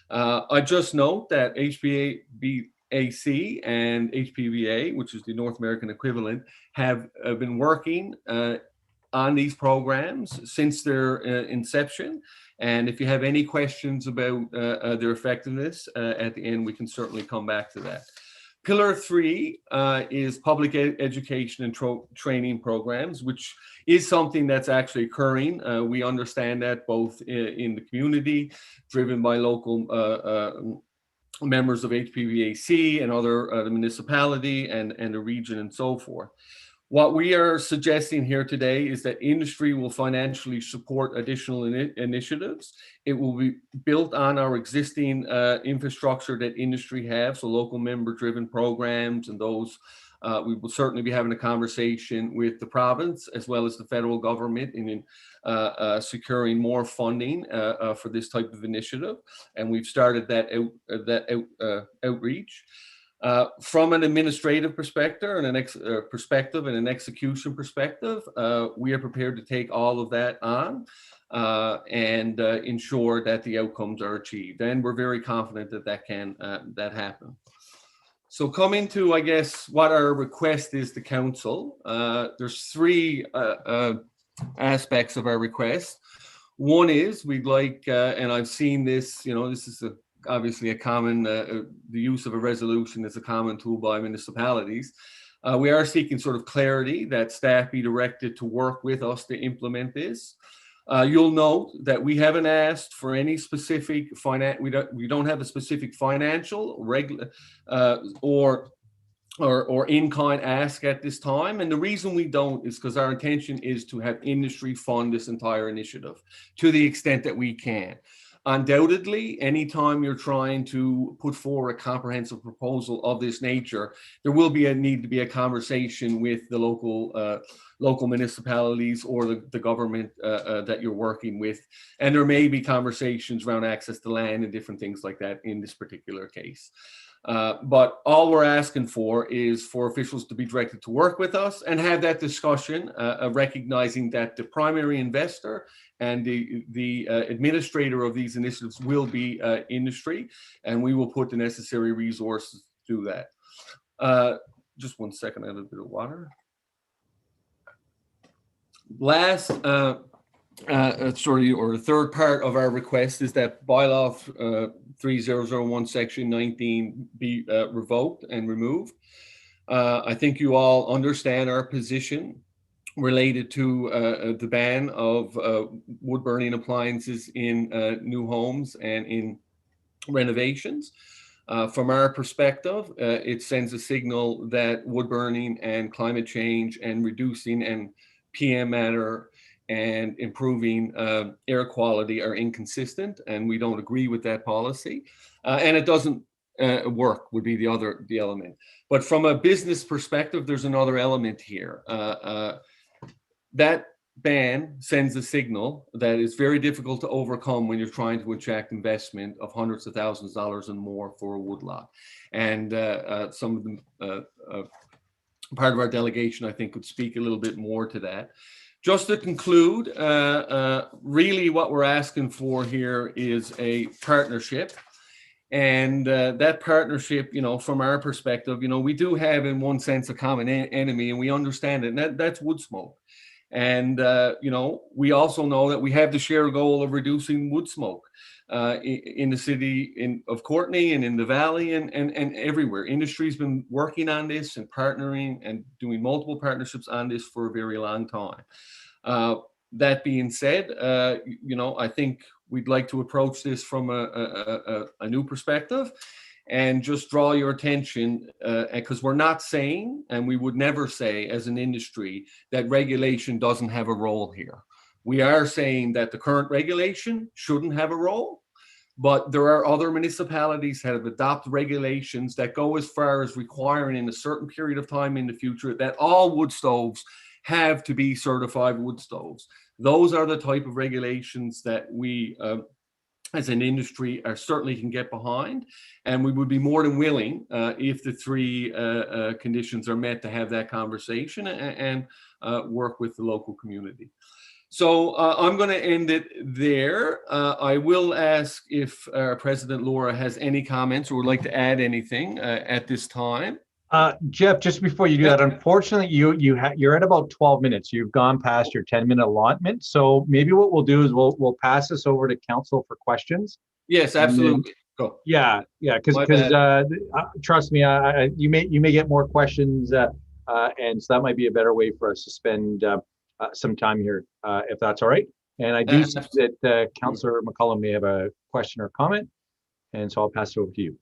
Speaker 7: I just note that HPBAC and HPBA, which is the North American equivalent, have been working on these programs since their inception. And if you have any questions about their effectiveness at the end, we can certainly come back to that. Pillar 3 is public education and training programs, which is something that's actually occurring. We understand that both in the community, driven by local members of HPBAC and other the municipality and the region and so forth. What we are suggesting here today is that industry will financially support additional initiatives. It will be built on our existing infrastructure that industry have, so local member-driven programs and those. We will certainly be having a conversation with the province as well as the federal government in securing more funding for this type of initiative, and we've started that outreach. From an administrative perspective and an execution perspective, we are prepared to take all of that on and ensure that the outcomes are achieved. And we're very confident that that can happen. So coming to, I guess, what our request is to council, there's 3 aspects of our request. One is we'd like, and I've seen this, this is obviously a common, the use of a resolution is a common tool by municipalities. We are seeking sort of clarity that staff be directed to work with us to implement this. You'll note that we haven't asked for any specific we don't have a specific financial or in-kind ask at this time. And the reason we don't is because our intention is to have industry fund this entire initiative to the extent that we can. Undoubtedly, anytime you're trying to put forward a comprehensive proposal of this nature, there will be a need to be a conversation with the local municipalities or the government that you're working with. And there may be conversations around access to land and different things like that in this particular case. But all we're asking for is for officials to be directed to work with us and have that discussion, recognizing that the primary investor and the administrator of these initiatives will be industry, and we will put the necessary resources to that. Just 1 second, I have a bit of water. Last, the third part of our request is that bylaw 3001 section 19 be revoked and removed. I think you all understand our position related to the ban of wood burning appliances in new homes and in renovations. From our perspective, it sends a signal that wood burning and climate change and reducing and PM matter and improving air quality are inconsistent, and we don't agree with that policy. And it doesn't work would be the element. But from a business perspective, there's another element here. That ban sends a signal that is very difficult to overcome when you're trying to attract investment of hundreds of thousands of dollars and more for a woodlot. And some of the part of our delegation, I think, could speak a little bit more to that. Just to conclude, really what we're asking for here is a partnership. And that partnership, from our perspective, we do have in one sense a common enemy, and we understand it, and that's wood smoke. And, we also know that we have the shared goal of reducing wood smoke in the city of Courtenay and in the valley and everywhere. Industry's been working on this and partnering and doing multiple partnerships on this for a very long time. That being said, I think we'd like to approach this from a new perspective and just draw your attention, because we're not saying, and we would never say as an industry, that regulation doesn't have a role here. We are saying that the current regulation shouldn't have a role, but there are other municipalities that have adopted regulations that go as far as requiring in a certain period of time in the future that all wood stoves have to be certified wood stoves. Those are the type of regulations that we, as an industry, certainly can get behind, and we would be more than willing, if the 3 conditions are met, to have that conversation and work with the local community. So I'm going to end it there. I will ask if President Laura has any comments or would like to add anything at this time.
Speaker 1: Jeff, just before you do that, unfortunately, you're at about 12 minutes. You've gone past your 10-minute allotment. So maybe what we'll do is we'll pass this over to council for questions.
Speaker 7: Yes, absolutely. Go.
Speaker 1: Yeah, because
Speaker 7: My bad.
Speaker 1: trust me, you may get more questions, and so that might be a better way for us to spend some time here, if that's all right. And I do see that Councillor McCollum may have a question or comment, and so I'll pass it over to you.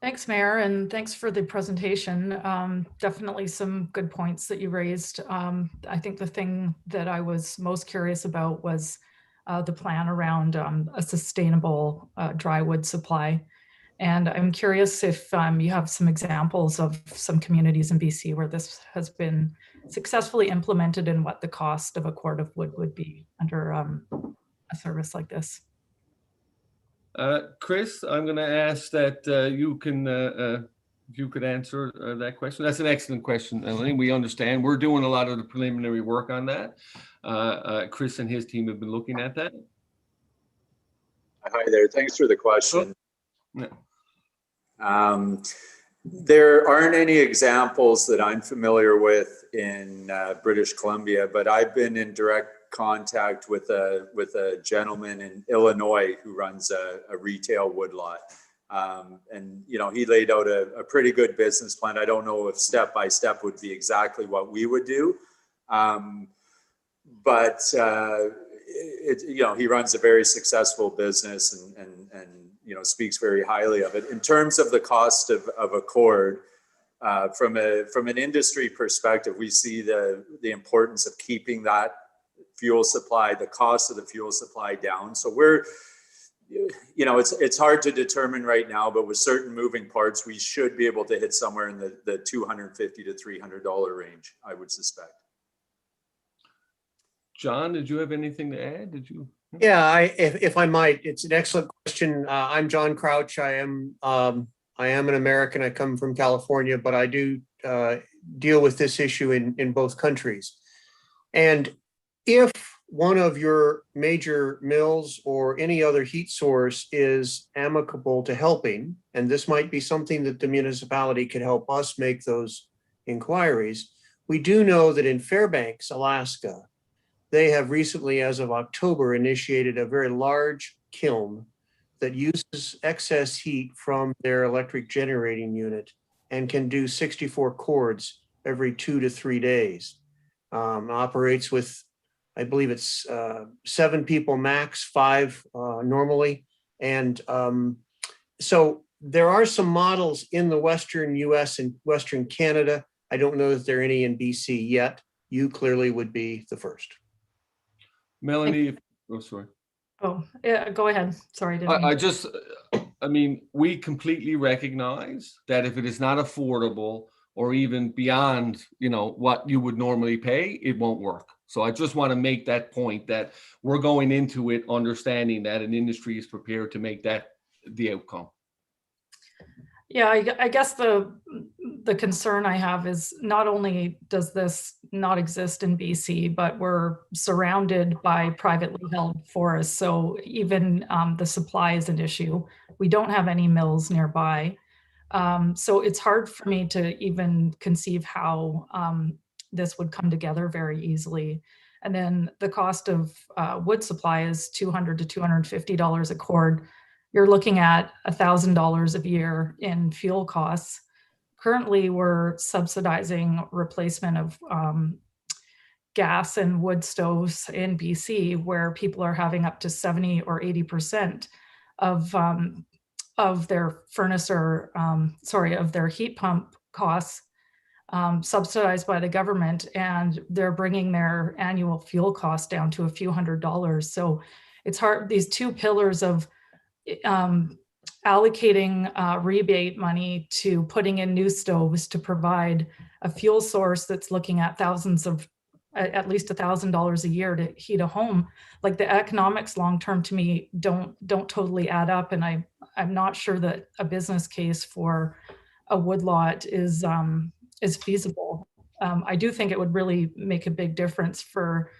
Speaker 8: Thanks, Mayor, and thanks for the presentation. Definitely some good points that you raised. I think the thing that I was most curious about was the plan around a sustainable dry wood supply. And I'm curious if you have some examples of some communities in BC where this has been successfully implemented and what the cost of a cord of wood would be under a service like this.
Speaker 7: Chris, I'm going to ask that you could answer that question. That's an excellent question, Elaine. We understand. We're doing a lot of the preliminary work on that. Chris and his team have been looking at that.
Speaker 9: Hi there. Thanks for the question.
Speaker 7: Yeah.
Speaker 9: There aren't any examples that I'm familiar with in British Columbia, but I've been in direct contact with a gentleman in Illinois who runs a retail woodlot. And, you know, he laid out a pretty good business plan. I don't know if step by step would be exactly what we would do. But, you know, he runs a very successful business and you know, speaks very highly of it. In terms of the cost of a cord, from an industry perspective, we see the importance of keeping that fuel supply, the cost of the fuel supply down. So we're, you know, it's hard to determine right now, but with certain moving parts, we should be able to hit somewhere in the $250 to $300 range, I would suspect.
Speaker 7: John, did you have anything to add? Did you?
Speaker 10: Yeah, if I might, it's an excellent question. I'm John Crouch. I am an American. I come from California, but I do deal with this issue in both countries. And if one of your major mills or any other heat source is amicable to helping, and this might be something that the municipality could help us make those inquiries, we do know that in Fairbanks, Alaska, they have recently, as of October, initiated a very large kiln that uses excess heat from their electric generating unit and can do 64 cords every 2 to 3 days. Operates with, I believe it's 7 people max, 5 normally. And so there are some models in the Western US and Western Canada. I don't know if there are any in BC yet. You clearly would be the first.
Speaker 7: Melanie, oh, sorry.
Speaker 8: Oh, yeah, go ahead. Sorry.
Speaker 7: I mean, we completely recognize that if it is not affordable or even beyond, you know, what you would normally pay, it won't work. So I just want to make that point that we're going into it understanding that an industry is prepared to make that the outcome.
Speaker 8: Yeah, I guess the concern I have is not only does this not exist in BC, but we're surrounded by privately held forests. So even the supply is an issue. We don't have any mills nearby. So it's hard for me to even conceive how this would come together very easily. And then the cost of wood supply is $200 to $250 a cord. You're looking at $1,000 a year in fuel costs. Currently, we're subsidizing replacement of gas and wood stoves in BC, where people are having up to 70 or 80% of their furnace or of their heat pump costs subsidized by the government, and they're bringing their annual fuel costs down to a few $100s. So it's hard, these two pillars of allocating rebate money to putting in new stoves to provide a fuel source that's looking at thousands of, at least $1,000 a year to heat a home. Like the economics long-term to me don't totally add up. And I'm not sure that a business case for a woodlot is feasible. I do think it would really make a big difference for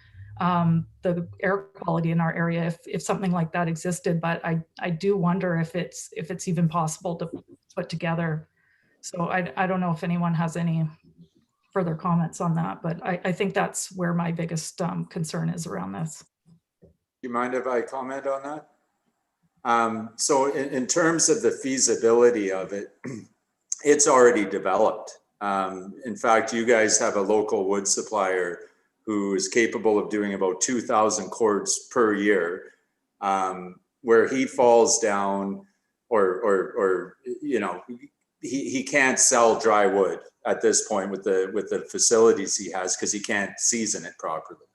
Speaker 8: the air quality in our area if something like that existed, but I do wonder if it's even possible to put together. So I don't know if anyone has any further comments on that, but I think that's where my biggest concern is around this.
Speaker 9: Do you mind if I comment on that? So in terms of the feasibility of it, it's already developed. In fact, you guys have a local wood supplier who is capable of doing about 2,000 cords per year, where he falls down or you know, he can't sell dry wood at this point with the facilities he has because he can't season it properly.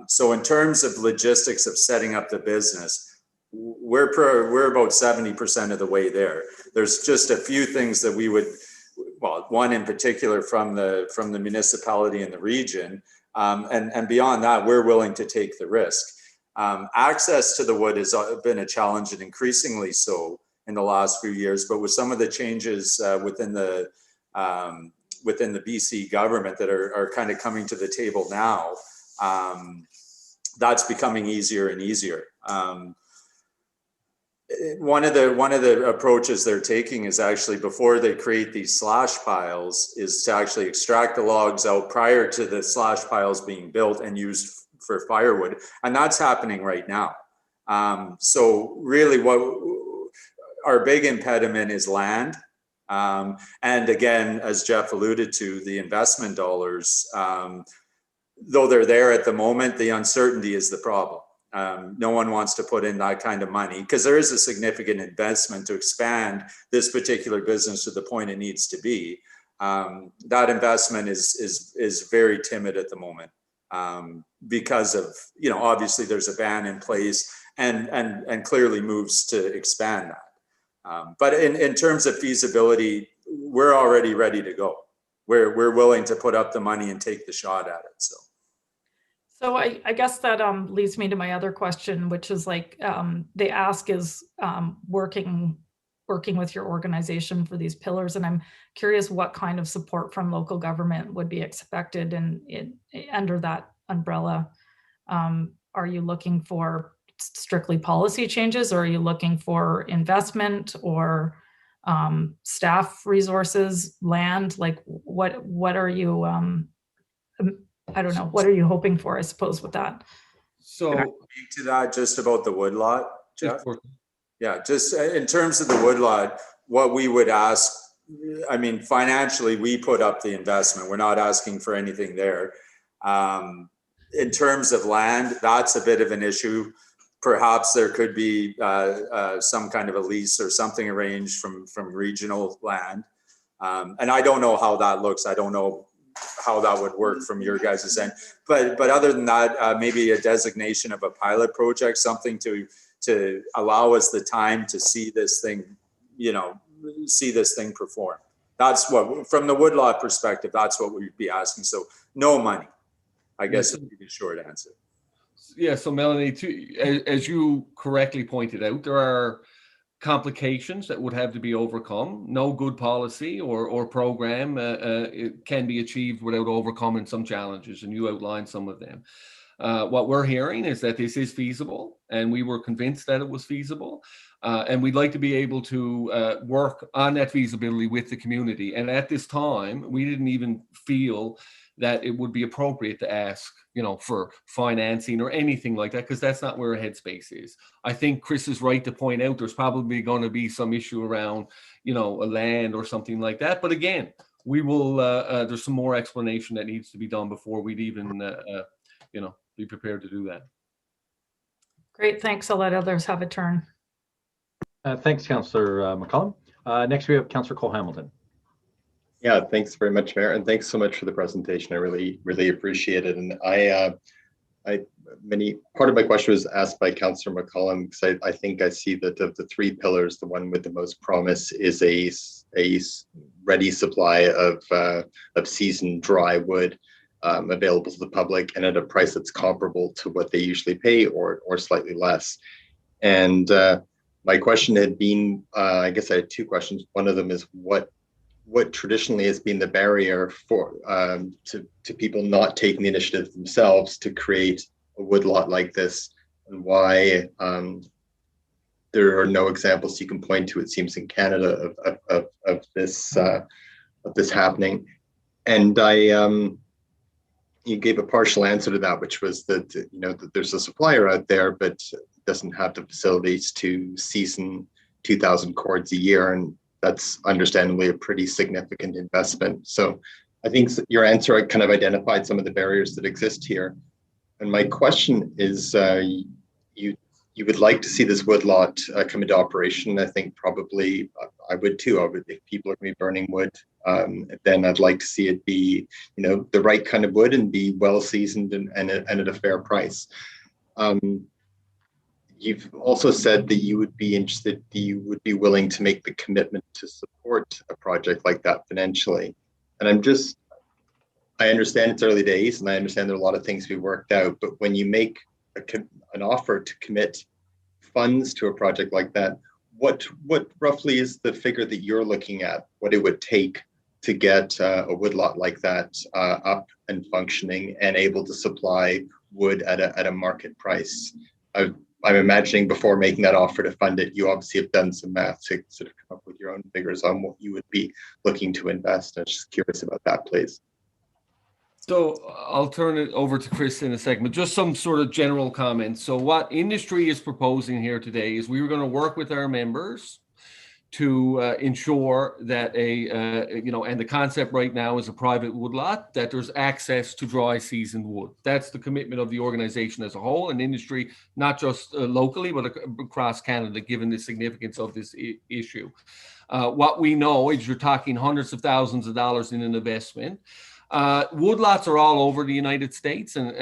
Speaker 9: So in terms of logistics of setting up the business, we're about 70% of the way there. There's just a few things that we would, well, one in particular from the municipality and the region, and beyond that, we're willing to take the risk. Access to the wood has been a challenge, and increasingly so in the last few years. But with some of the changes within the BC government that are kind of coming to the table now, that's becoming easier and easier. One of the approaches they're taking is actually, before they create these slash piles, is to actually extract the logs out prior to the slash piles being built and used for firewood. And that's happening right now. So really what our big impediment is land. And again, as Jeff alluded to, the investment dollars, though they're there at the moment, the uncertainty is the problem. No one wants to put in that kind of money because there is a significant investment to expand this particular business to the point it needs to be. That investment is very timid at the moment because of, you know, obviously there's a ban in place and clearly moves to expand that. But in terms of feasibility, we're already ready to go. We're willing to put up the money and take the shot at it.
Speaker 8: So I guess that leads me to my other question, which is like the ask is working with your organization for these pillars, and I'm curious what kind of support from local government would be expected in under that umbrella. Are you looking for strictly policy changes, or are you looking for investment or staff resources, land? Like what are you? I don't know. What are you hoping for, I suppose, with that?
Speaker 9: So, can I speak to that just about the woodlot, Jeff? Yeah, just in terms of the woodlot, what we would ask, I mean, financially, we put up the investment. We're not asking for anything there. In terms of land, that's a bit of an issue. Perhaps there could be some kind of a lease or something arranged from regional land. And I don't know how that looks. I don't know how that would work from your guys' end, but other than that, maybe a designation of a pilot project, something to allow us the time to see this thing, you know, see this thing perform. That's what, from the woodlot perspective, that's what we'd be asking. So no money, I guess would be the short answer.
Speaker 7: Yeah. So Melanie, as you correctly pointed out, there are complications that would have to be overcome. No good policy or program it can be achieved without overcoming some challenges, and you outlined some of them. What we're hearing is that this is feasible, and we were convinced that it was feasible, and we'd like to be able to work on that feasibility with the community. And at this time, we didn't even feel that it would be appropriate to ask, you know, for financing or anything like that, because that's not where our headspace is. I think Chris is right to point out there's probably going to be some issue around, you know, a land or something like that. But again, we will, there's some more explanation that needs to be done before we'd even, you know, be prepared to do that.
Speaker 8: Great, thanks. I'll let others have a turn.
Speaker 1: Thanks, Councillor McCollum. Next, we have Councillor Cole Hamilton.
Speaker 2: Yeah, thanks very much, Mayor, and thanks so much for the presentation. I really appreciate it. And part of my question was asked by Councillor McCollum, because I think I see that of the three pillars, the one with the most promise is a ready supply of seasoned dry wood available to the public and at a price that's comparable to what they usually pay or slightly less. And my question had been, I guess I had two questions. One of them is what traditionally has been the barrier for to people not taking the initiative themselves to create a woodlot like this, and why there are no examples you can point to, it seems, in Canada of this happening. And you gave a partial answer to that, which was that, you know, that there's a supplier out there, but doesn't have the facilities to season 2,000 cords a year, and that's understandably a pretty significant investment. So I think your answer kind of identified some of the barriers that exist here. And my question is, you would like to see this woodlot come into operation. I think probably I would too. If people are going to be burning wood, then I'd like to see it be, the right kind of wood and be well seasoned and at a fair price. You've also said that you would be willing to make the commitment to support a project like that financially. And I understand it's early days, and I understand there are a lot of things to be worked out, but when you make an offer to commit funds to a project like that, what roughly is the figure that you're looking at, what it would take to get a woodlot like that up and functioning and able to supply wood at a market price? I'm imagining before making that offer to fund it, you obviously have done some math to sort of come up with your own figures on what you would be looking to invest. I'm just curious about that, please.
Speaker 7: So I'll turn it over to Chris in a second, but just some sort of general comments. So what industry is proposing here today is we were going to work with our members to ensure that and the concept right now is a private woodlot, that there's access to dry seasoned wood. That's the commitment of the organization as a whole and industry, not just locally, but across Canada, given the significance of this issue. What we know is you're talking hundreds of thousands of dollars in an investment. Woodlots are all over the United States and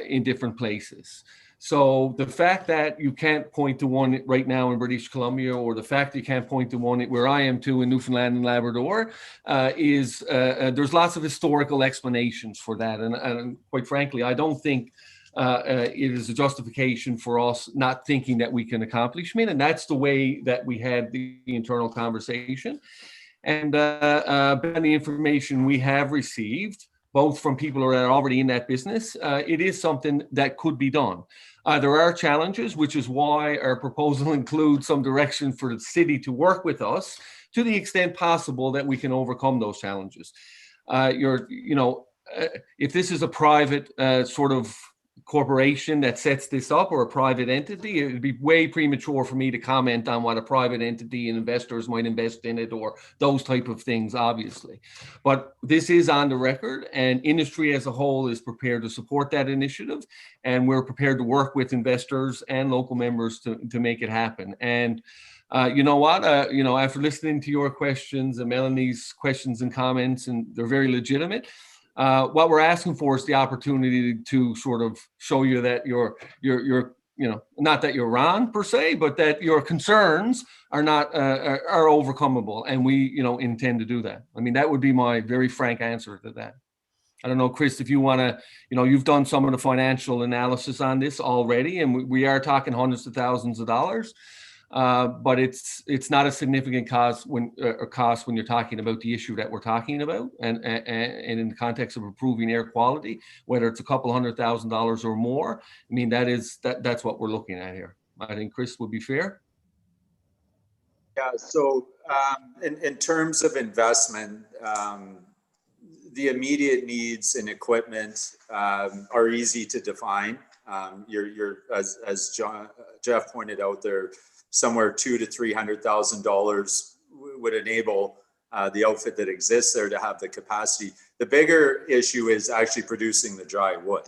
Speaker 7: in different places. So the fact that you can't point to one right now in British Columbia, or the fact that you can't point to one where I am too in Newfoundland and Labrador, is there's lots of historical explanations for that. And quite frankly, I don't think it is a justification for us not thinking that we can accomplish it. And that's the way that we had the internal conversation. And the information we have received, both from people who are already in that business, it is something that could be done. There are challenges, which is why our proposal includes some direction for the city to work with us to the extent possible that we can overcome those challenges. If this is a private sort of corporation that sets this up, or a private entity, it would be way premature for me to comment on what a private entity and investors might invest in it or those type of things, obviously. But this is on the record, and industry as a whole is prepared to support that initiative, and we're prepared to work with investors and local members to make it happen. And you know what, after listening to your questions and Melanie's questions and comments, and they're very legitimate, what we're asking for is the opportunity to sort of show you that you're not that you're wrong per se, but that your concerns are not are overcomable, and we intend to do that. I mean, that would be my very frank answer to that. I don't know, Chris, if you want to, you've done some of the financial analysis on this already, and we are talking hundreds of thousands of dollars. But it's not a significant cost when you're talking about the issue that we're talking about, and in the context of improving air quality, whether it's a couple $100,000 or more. I mean, that's what we're looking at here. I think Chris would be fair.
Speaker 9: Yeah. So in terms of investment, the immediate needs in equipment are easy to define. You're as Jeff pointed out, there somewhere $200,000 to $300,000 would enable the outfit that exists there to have the capacity. The bigger issue is actually producing the dry wood.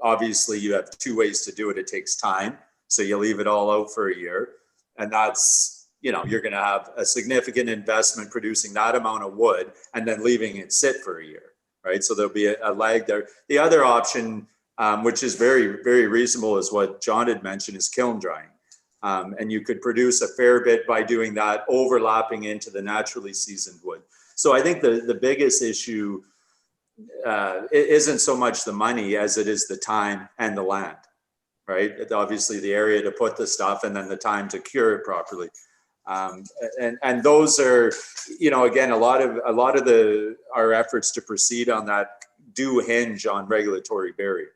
Speaker 9: Obviously, you have two ways to do it. It takes time, so you leave it all out for a year, and that's you're going to have a significant investment producing that amount of wood and then leaving it sit for a year, right? So there'll be a lag there. The other option, which is very, very reasonable, is what John had mentioned, is kiln drying. And you could produce a fair bit by doing that, overlapping into the naturally seasoned wood. So I think the biggest issue isn't so much the money as it is the time and the land, right? Obviously the area to put the stuff, and then the time to cure it properly. And those are, again, a lot of our efforts to proceed on that do hinge on regulatory barrier.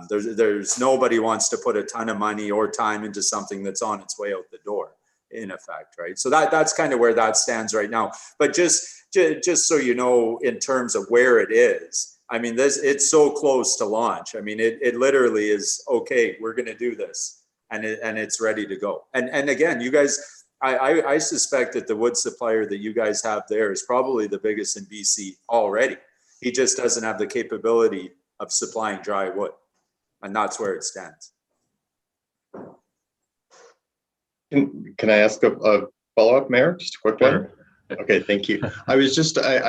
Speaker 9: There's nobody wants to put a ton of money or time into something that's on its way out the door, in effect, right? So that's kind of where that stands right now. But just so you know, in terms of where it is, I mean, it's so close to launch. I mean, it literally is, okay, we're going to do this, and it's ready to go. And again, you guys, I suspect that the wood supplier that you guys have there is probably the biggest in BC already. He just doesn't have the capability of supplying dry wood, and that's where it stands.
Speaker 2: Can I ask a follow-up, Mayor? Just a quick one. Okay, thank you. I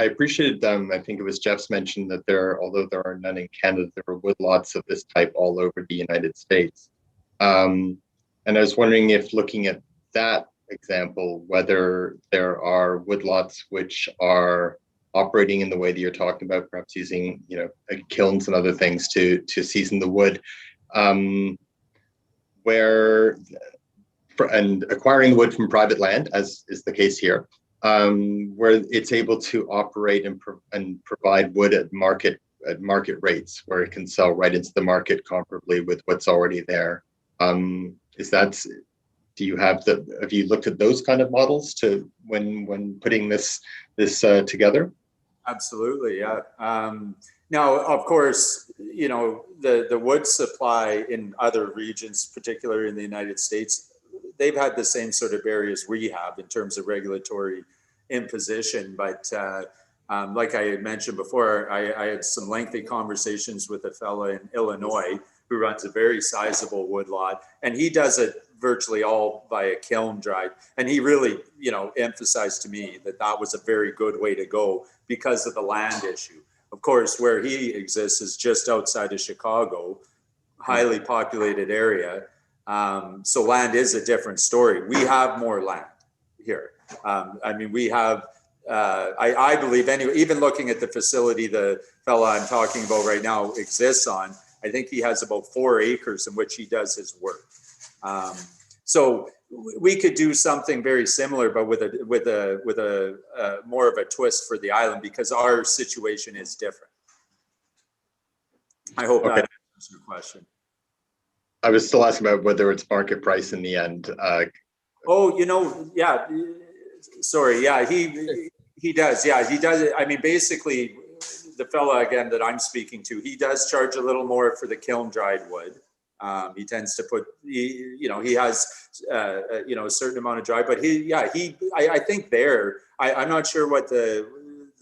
Speaker 2: appreciated, I think it was Jeff's mentioned that although there are none in Canada, there are woodlots of this type all over the United States. And I was wondering if, looking at that example, whether there are woodlots which are operating in the way that you're talking about, perhaps using, kilns and other things to season the wood, and acquiring the wood from private land, as is the case here, where it's able to operate and provide wood at market rates, where it can sell right into the market comparably with what's already there. Have you looked at those kind of models when putting this together?
Speaker 9: Absolutely, yeah. Now, of course, the wood supply in other regions, particularly in the United States, they've had the same sort of barriers we have in terms of regulatory imposition. But like I had mentioned before, I had some lengthy conversations with a fellow in Illinois who runs a very sizable woodlot, and he does it virtually all via kiln dried. And he really, emphasized to me that was a very good way to go because of the land issue. Of course, where he exists is just outside of Chicago, highly populated area. So land is a different story. We have more land here. We have, I believe anyway, even looking at the facility the fella I'm talking about right now exists on, I think he has about 4 acres in which he does his work. So we could do something very similar, but with a more of a twist for the island, because our situation is different. I hope that answers your question.
Speaker 2: I was still asking about whether it's market price in the end.
Speaker 9: Yeah. Sorry. Yeah, he does. Yeah, he does. Basically, the fella again that I'm speaking to, he does charge a little more for the kiln dried wood. He tends to put, he has, a certain amount of dry, but I think I'm not sure what the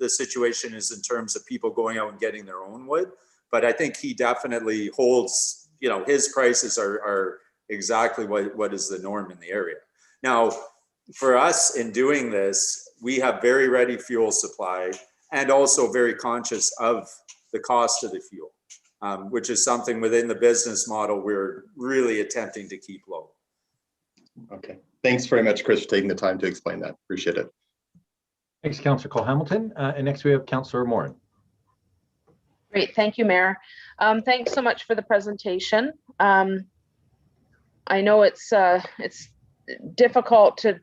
Speaker 9: situation is in terms of people going out and getting their own wood, but I think he definitely holds, his prices are exactly what is the norm in the area. Now, for us in doing this, we have very ready fuel supply and also very conscious of the cost of the fuel. Which is something within the business model we're really attempting to keep low.
Speaker 2: Okay. Thanks very much, Chris, for taking the time to explain that. Appreciate it.
Speaker 1: Thanks, Councillor Cole-Hamilton. And next we have Councillor Morin.
Speaker 6: Great. Thank you, Mayor. Thanks so much for the presentation. I know it's difficult to,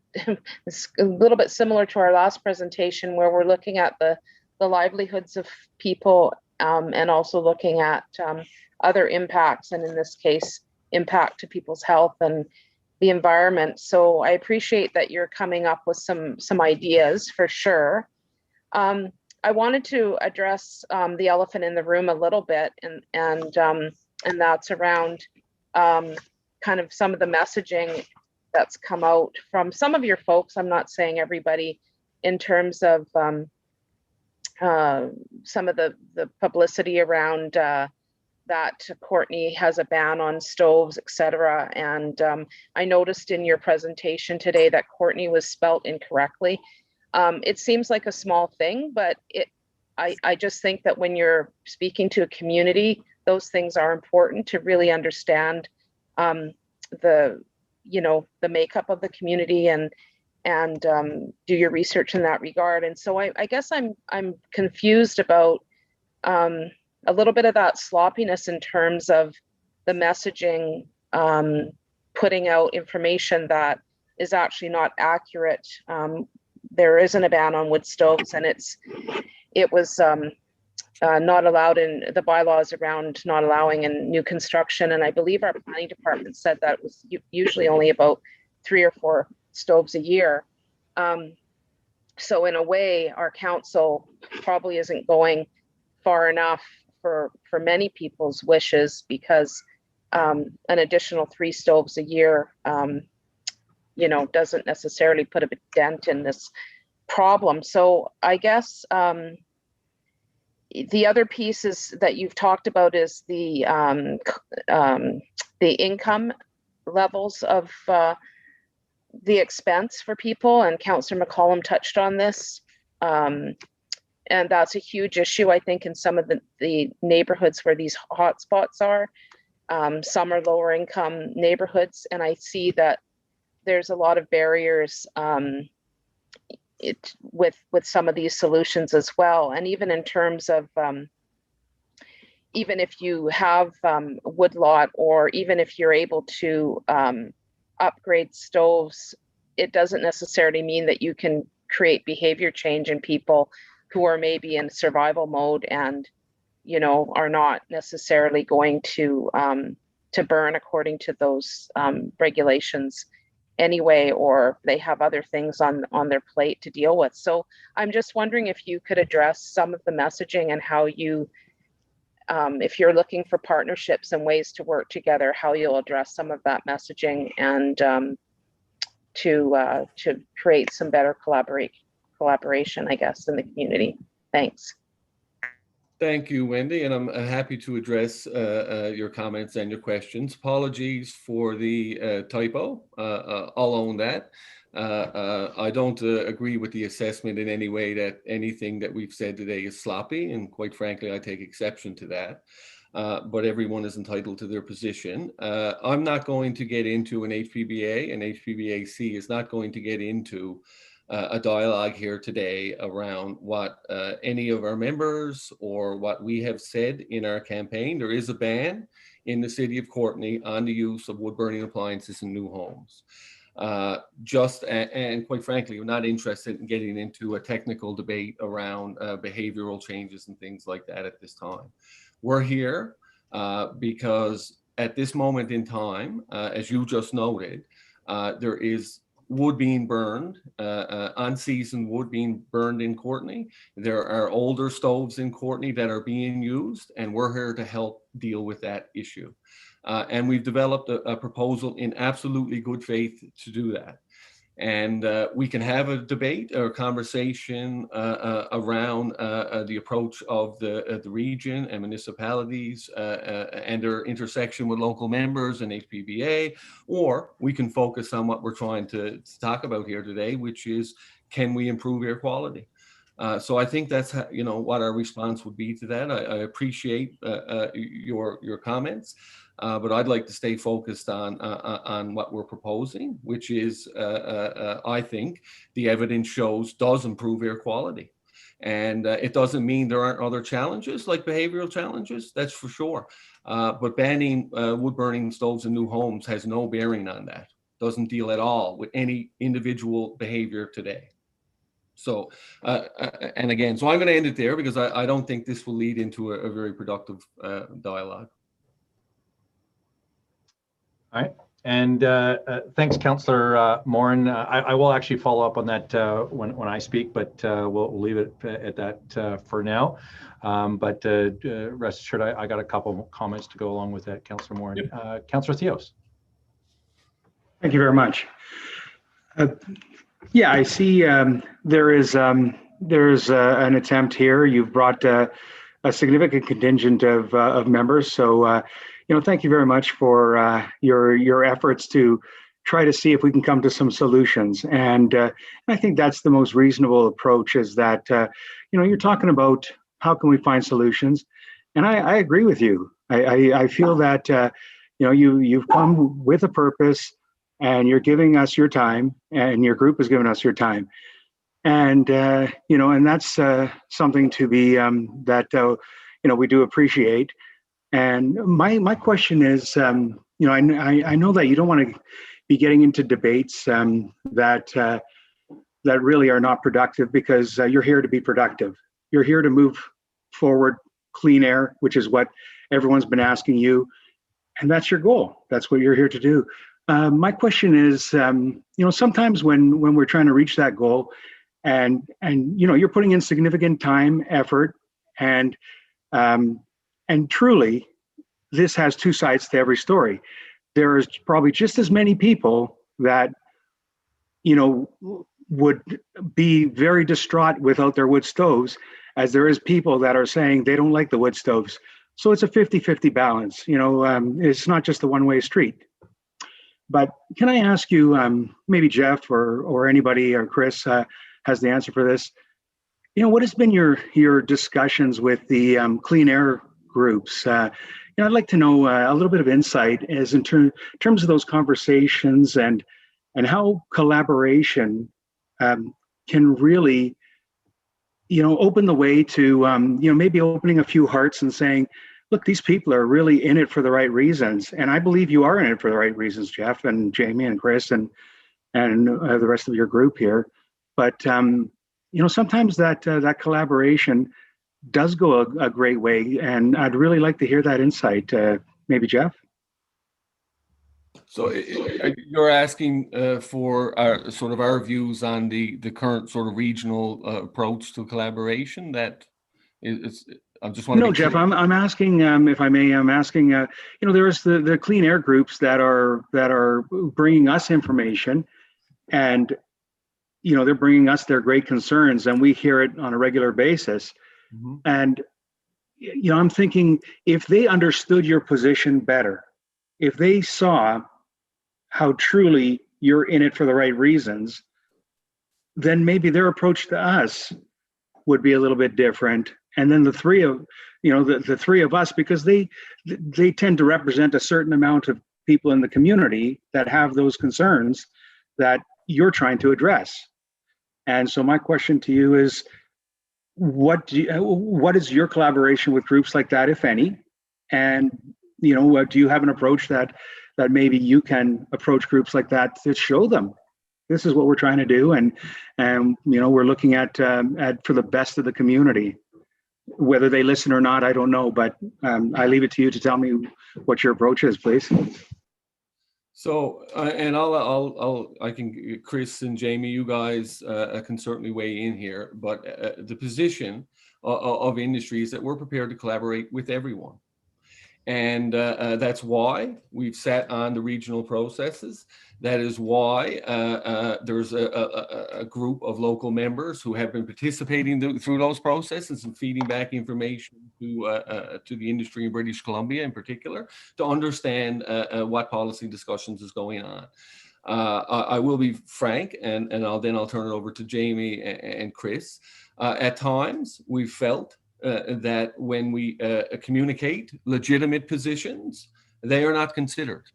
Speaker 6: it's a little bit similar to our last presentation where we're looking at the livelihoods of people and also looking at other impacts, and in this case, impact to people's health and the environment. So I appreciate that you're coming up with some ideas for sure. I wanted to address the elephant in the room a little bit, and that's around kind of some of the messaging that's come out from some of your folks. I'm not saying everybody, in terms of some of the publicity around that Courtney has a ban on stoves, etc. And I noticed in your presentation today that Courtney was spelt incorrectly. It seems like a small thing, but I just think that when you're speaking to a community, those things are important to really understand the makeup of the community and do your research in that regard. And so I guess I'm confused about a little bit of that sloppiness in terms of the messaging, putting out information that is actually not accurate. There isn't a ban on wood stoves, and it was not allowed in the bylaws around not allowing in new construction. And I believe our planning department said that was usually only about 3 or 4 stoves a year. So in a way, our council probably isn't going far enough for many people's wishes, because an additional 3 stoves a year, you know, doesn't necessarily put a dent in this problem. So I guess the other pieces that you've talked about is the income levels of the expense for people, and Councillor McCollum touched on this. And that's a huge issue, I think, in some of the neighborhoods where these hotspots are. Some are lower income neighborhoods, and I see that there's a lot of barriers with some of these solutions as well. And even in terms of, even if you have woodlot, or even if you're able to upgrade stoves, it doesn't necessarily mean that you can create behavior change in people who are maybe in survival mode and, you know, are not necessarily going to burn according to those regulations anyway, or they have other things on their plate to deal with. So I'm just wondering if you could address some of the messaging and how you, if you're looking for partnerships and ways to work together, how you'll address some of that messaging, and to create some better collaboration, I guess, in the community. Thanks.
Speaker 7: Thank you, Wendy, and I'm happy to address your comments and your questions. Apologies for the typo. I'll own that. I don't agree with the assessment in any way that anything that we've said today is sloppy, and quite frankly, I take exception to that. But everyone is entitled to their position. I'm not going to get into an HPBA, and HPBAC is not going to get into a dialogue here today around what any of our members or what we have said in our campaign. There is a ban in the city of Courtenay on the use of wood burning appliances in new homes. And quite frankly, we're not interested in getting into a technical debate around behavioral changes and things like that at this time. We're here because at this moment in time, as you just noted, there is wood being burned, unseasoned wood being burned in Courtenay. There are older stoves in Courtenay that are being used, and we're here to help deal with that issue. And we've developed a proposal in absolutely good faith to do that. And we can have a debate or a conversation around the approach of the region and municipalities and their intersection with local members and HPBA, or we can focus on what we're trying to talk about here today, which is, can we improve air quality? So I think that's what our response would be to that. I appreciate your comments. But I'd like to stay focused on what we're proposing, which is, I think, the evidence shows does improve air quality. And it doesn't mean there aren't other challenges, like behavioral challenges, that's for sure. But banning wood burning stoves in new homes has no bearing on that. Doesn't deal at all with any individual behavior today. So, and again, so I'm going to end it there because I don't think this will lead into a very productive dialogue.
Speaker 1: All right, and thanks, Councillor Morin. I will actually follow up on that when I speak, but we'll leave it at that for now. But rest assured, I got a couple of comments to go along with that, Councillor Morin. Yep. Councillor Theos.
Speaker 11: Thank you very much. Yeah, I see there is an attempt here. You've brought a significant contingent of members, so thank you very much for your efforts to try to see if we can come to some solutions. And I think that's the most reasonable approach, is that you're talking about how can we find solutions, and I agree with you. I feel that you've come with a purpose, and you're giving us your time, and your group has given us your time, and and that's something to be that we do appreciate. And my question is, I know that you don't want to be getting into debates that really are not productive, because you're here to be productive. You're here to move forward clean air, which is what everyone's been asking you, and that's your goal. That's what you're here to do. My question is, sometimes when we're trying to reach that goal, and you're putting in significant time, effort, and And truly, this has two sides to every story. There's probably just as many people that, would be very distraught without their wood stoves as there is people that are saying they don't like the wood stoves. So it's a 50-50 balance. It's not just a one-way street. But can I ask you, maybe Jeff or anybody or Chris has the answer for this? What has been your discussions with the clean air groups? I'd like to know a little bit of insight as in terms of those conversations and how collaboration can really, open the way to, maybe opening a few hearts and saying, look, these people are really in it for the right reasons. And I believe you are in it for the right reasons, Jeff and Jamie and Chris and the rest of your group here. But, sometimes that collaboration does go a great way. And I'd really like to hear that insight. Maybe Jeff?
Speaker 7: So you're asking for our views on the current sort of regional approach to collaboration. That is, I just want to.
Speaker 11: No, Jeff, I'm asking, if I may, I'm asking. There's the clean air groups that are bringing us information, and they're bringing us their great concerns, and we hear it on a regular basis. Mm-hmm. And I'm thinking, if they understood your position better, if they saw how truly you're in it for the right reasons, then maybe their approach to us would be a little bit different. And then the three of us, because they tend to represent a certain amount of people in the community that have those concerns that you're trying to address. And so my question to you is, what is your collaboration with groups like that, if any? And do you have an approach that maybe you can approach groups like that to show them this is what we're trying to do, and we're looking at for the best of the community. Whether they listen or not, I don't know, but I leave it to you to tell me what your approach is, please.
Speaker 7: So, and I can, Chris and Jamie, you guys can certainly weigh in here, but the position of industry is that we're prepared to collaborate with everyone. And that's why we've sat on the regional processes. That is why there's a group of local members who have been participating through those processes and feeding back information to the industry in British Columbia in particular, to understand what policy discussions is going on. I will be frank, and I'll turn it over to Jamie and Chris. At times, we've felt that when we communicate legitimate positions, they are not considered.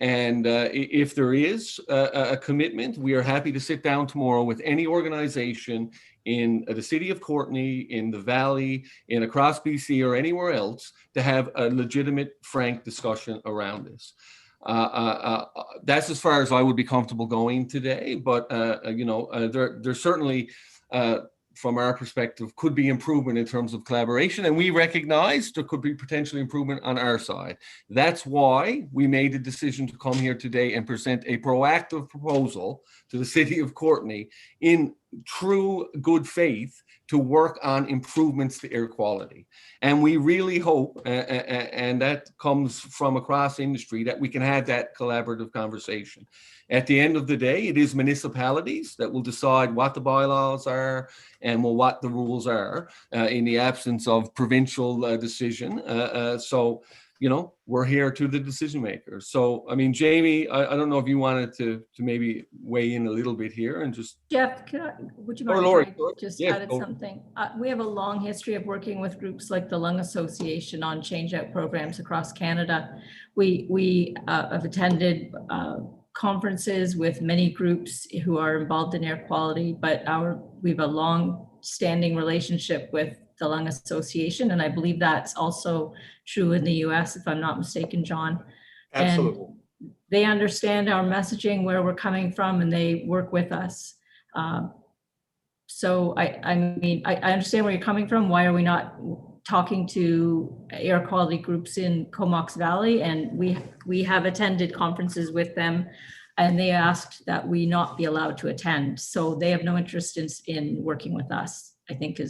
Speaker 7: And if there is a commitment, we are happy to sit down tomorrow with any organization in the city of Courtenay, in the Valley, in across BC or anywhere else to have a legitimate, frank discussion around this. That's as far as I would be comfortable going today, but there's certainly from our perspective, could be improvement in terms of collaboration. And we recognize there could be potentially improvement on our side. That's why we made the decision to come here today and present a proactive proposal to the city of Courtenay in true good faith to work on improvements to air quality. And we really hope, and that comes from across industry, that we can have that collaborative conversation. At the end of the day, it is municipalities that will decide what the bylaws are and what the rules are in the absence of provincial decision. So, we're here to the decision makers. So, I mean, Jamie, I don't know if you wanted to maybe weigh in a little bit here and just.
Speaker 12: Jeff, would you mind if I just added something? We have a long history of working with groups like the Lung Association on change-out programs across Canada. We have attended conferences with many groups who are involved in air quality, but we have a long-standing relationship with the Lung Association, and I believe that's also true in the US, if I'm not mistaken, John.
Speaker 10: Absolutely.
Speaker 12: And they understand our messaging, where we're coming from, and they work with us. So I mean, I understand where you're coming from. Why are we not talking to air quality groups in Comox Valley? And we have attended conferences with them, and they asked that we not be allowed to attend. So they have no interest in working with us, I think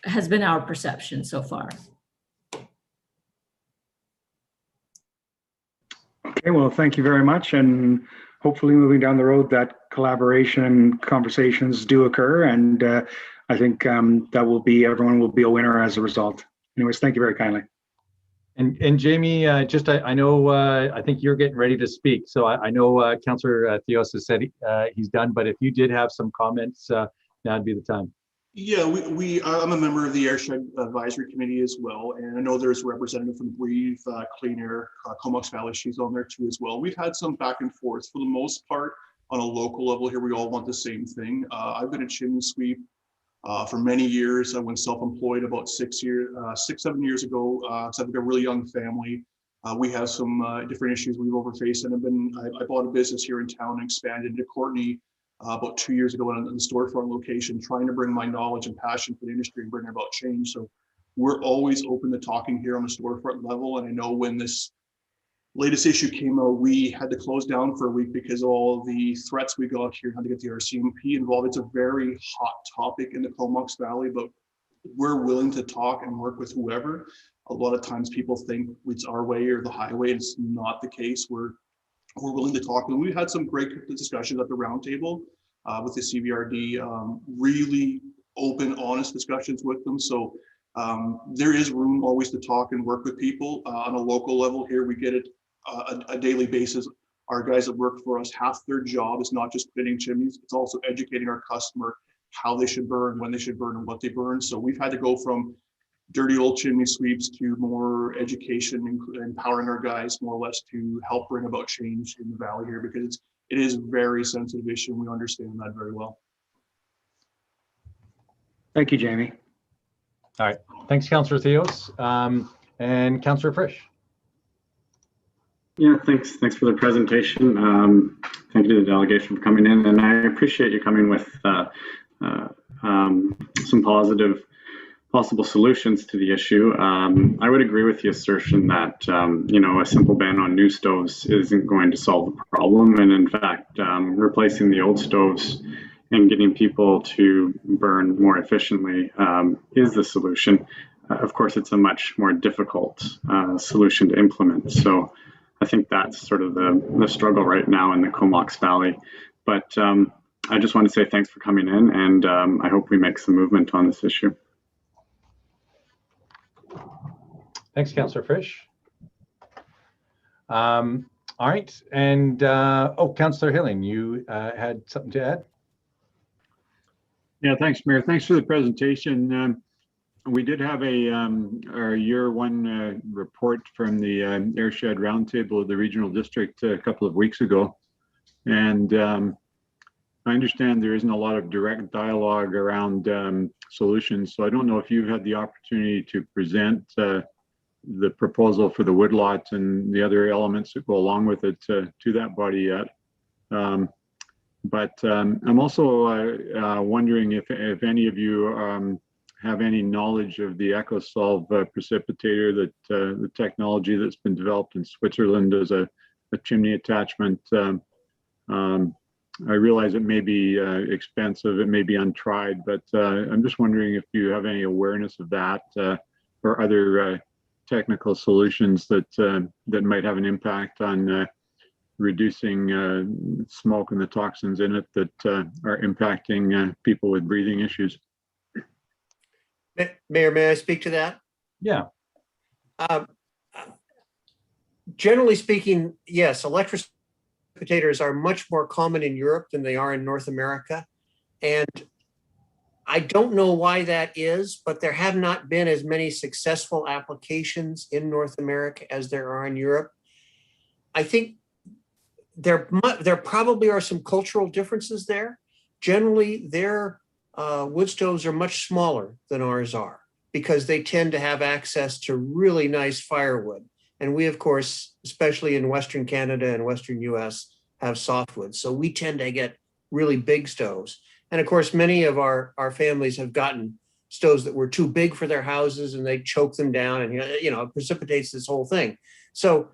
Speaker 12: has been our perception so far.
Speaker 11: Okay, well, thank you very much. And hopefully moving down the road, that collaboration and conversations do occur. And I think that will be, everyone will be a winner as a result. Anyways, thank you very kindly.
Speaker 1: And Jamie, I know, I think you're getting ready to speak. So I know Councillor Theos has said he's done, but if you did have some comments, now'd be the time.
Speaker 13: Yeah, I'm a member of the Airshed Advisory Committee as well, and I know there's a representative from Breathe Clean Air, Comox Valley, she's on there too as well. We've had some back and forth. For the most part, on a local level here, we all want the same thing. I've been a chimney sweep for many years. I went self-employed about 7 years ago. So I've got a really young family. We have some different issues we've overfaced, and I bought a business here in town and expanded into Courtenay about 2 years ago in the storefront location, trying to bring my knowledge and passion for the industry and bring about change. So we're always open to talking here on the storefront level. And I know when this latest issue came out, we had to close down for a week because of all the threats we got here, how to get the RCMP involved. It's a very hot topic in the Comox Valley, but we're willing to talk and work with whoever. A lot of times people think it's our way or the highway. It's not the case. We're willing to talk. And we had some great discussions at the roundtable with the CVRD, really open, honest discussions with them. So there is room always to talk and work with people on a local level. Here we get it a daily basis. Our guys that work for us, half their job is not just cleaning chimneys, it's also educating our customer how they should burn, when they should burn, and what they burn. So we've had to go from dirty old chimney sweeps to more education and empowering our guys more or less to help bring about change in the valley here, because it is a very sensitive issue and we understand that very well.
Speaker 11: Thank you, Jamie.
Speaker 1: All right, thanks, Councillor Theos. And Councillor Frisch.
Speaker 3: Yeah, thanks for the presentation. Thank you to the delegation for coming in, and I appreciate you coming with some positive possible solutions to the issue. I would agree with the assertion that a simple ban on new stoves isn't going to solve the problem, and in fact, replacing the old stoves and getting people to burn more efficiently is the solution. Of course, it's a much more difficult solution to implement. So I think that's sort of the struggle right now in the Comox Valley. But I just want to say thanks for coming in, and I hope we make some movement on this issue.
Speaker 1: Thanks, Councillor Frisch. All right, and Councillor Hilling, you had something to add?
Speaker 5: Yeah, thanks, Mayor. Thanks for the presentation. We did have our year one report from the Airshed Roundtable of the Regional District a couple of weeks ago. And I understand there isn't a lot of direct dialogue around solutions. So I don't know if you've had the opportunity to present the proposal for the woodlots and the other elements that go along with it to that body yet. But I'm also wondering if any of you have any knowledge of the EcoSolve precipitator, that the technology that's been developed in Switzerland as a chimney attachment. I realize it may be expensive, it may be untried, but I'm just wondering if you have any awareness of that or other technical solutions that might have an impact on reducing smoke and the toxins in it that are impacting people with breathing issues.
Speaker 10: Mayor, may I speak to that?
Speaker 1: Yeah.
Speaker 10: Generally speaking, yes, electroprecipitators are much more common in Europe than they are in North America. And I don't know why that is, but there have not been as many successful applications in North America as there are in Europe. I think there probably are some cultural differences there. Generally, their wood stoves are much smaller than ours are because they tend to have access to really nice firewood. And we, of course, especially in Western Canada and Western US, have softwood. So we tend to get really big stoves. And of course, many of our families have gotten stoves that were too big for their houses and they choke them down and, it precipitates this whole thing. So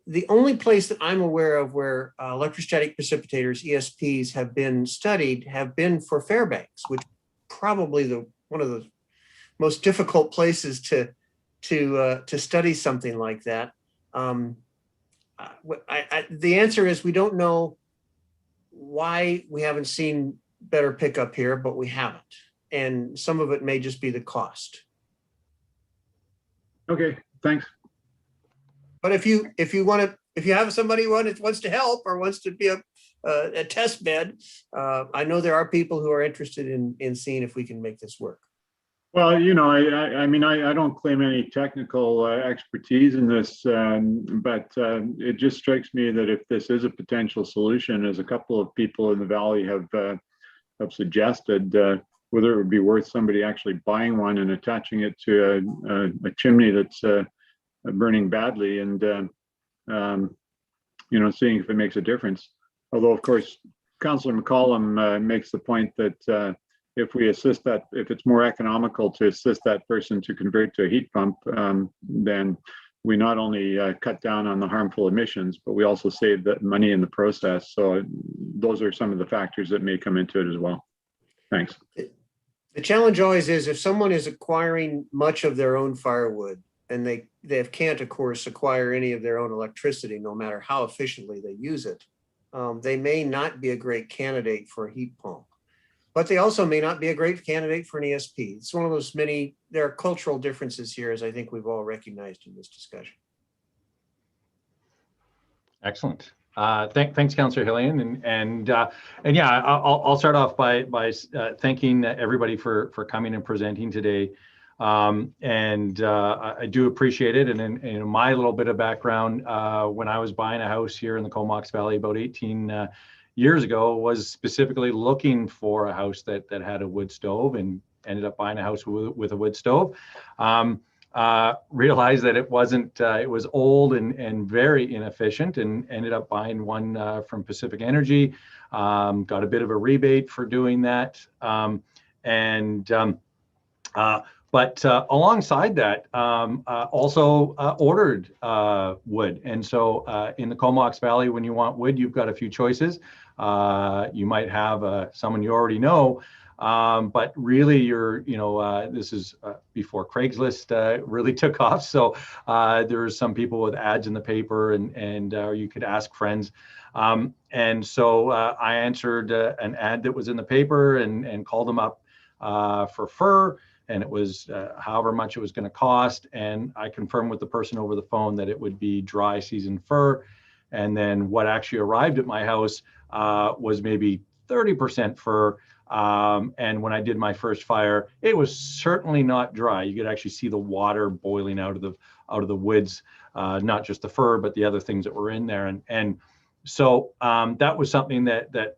Speaker 10: the only place that I'm aware of where electrostatic precipitators, ESPs, have been studied have been for Fairbanks, which is probably one of the most difficult places to study something like that. the answer is we don't know why we haven't seen better pickup here, but we haven't. And some of it may just be the cost.
Speaker 5: Okay, thanks.
Speaker 10: But if you have somebody who wants to help or wants to be a test bed, I know there are people who are interested in seeing if we can make this work.
Speaker 5: Well, you know, I mean, I don't claim any technical expertise in this, but it just strikes me that if this is a potential solution, as a couple of people in the valley have suggested, whether it would be worth somebody actually buying one and attaching it to a chimney that's burning badly, and you know, seeing if it makes a difference. Although, of course, Councillor McCollum makes the point that if we assist that, if it's more economical to assist that person to convert to a heat pump, then we not only cut down on the harmful emissions, but we also save that money in the process. So those are some of the factors that may come into it as well. Thanks.
Speaker 10: The challenge always is if someone is acquiring much of their own firewood and they can't, of course, acquire any of their own electricity, no matter how efficiently they use it, they may not be a great candidate for a heat pump. But they also may not be a great candidate for an ESP. It's one of those there are cultural differences here, as I think we've all recognized in this discussion.
Speaker 1: Excellent. Thanks, Councillor Hillian, and yeah, I'll start off by thanking everybody for coming and presenting today, and I do appreciate it. And in my little bit of background, when I was buying a house here in the Comox Valley about 18 years ago, was specifically looking for a house that had a wood stove, and ended up buying a house with a wood stove. Realized that it wasn't, it was old and very inefficient, and ended up buying one from Pacific Energy. Got a bit of a rebate for doing that. But alongside that, also ordered wood. And so in the Comox Valley, when you want wood, you've got a few choices. You might have someone you already know, but really this is before Craigslist really took off. So there's some people with ads in the paper, and you could ask friends. And so I answered an ad that was in the paper and called them up for fir. And it was however much it was going to cost. And I confirmed with the person over the phone that it would be dry season fir. And then what actually arrived at my house was maybe 30% fir. And when I did my first fire, it was certainly not dry. You could actually see the water boiling out of the woods, not just the fir, but the other things that were in there. And so that was something that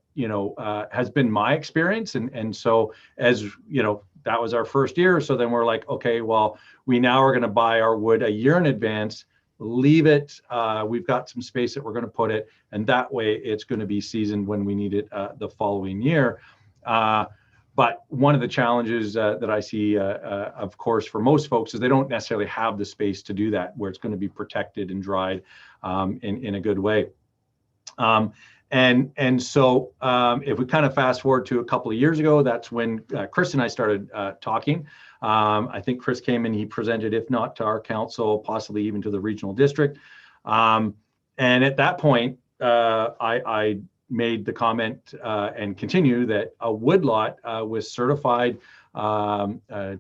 Speaker 1: has been my experience. And so, as you know, that was our first year. So then we're like, okay, well, we now are going to buy our wood a year in advance, leave it. We've got some space that we're going to put it, and that way it's going to be seasoned when we need it the following year. But one of the challenges that I see, of course, for most folks is they don't necessarily have the space to do that, where it's going to be protected and dried in a good way. And so if we kind of fast forward to a couple of years ago, that's when Chris and I started talking. I think Chris came and he presented, if not to our council, possibly even to the regional district. And at that point, I made the comment and continue that a woodlot with certified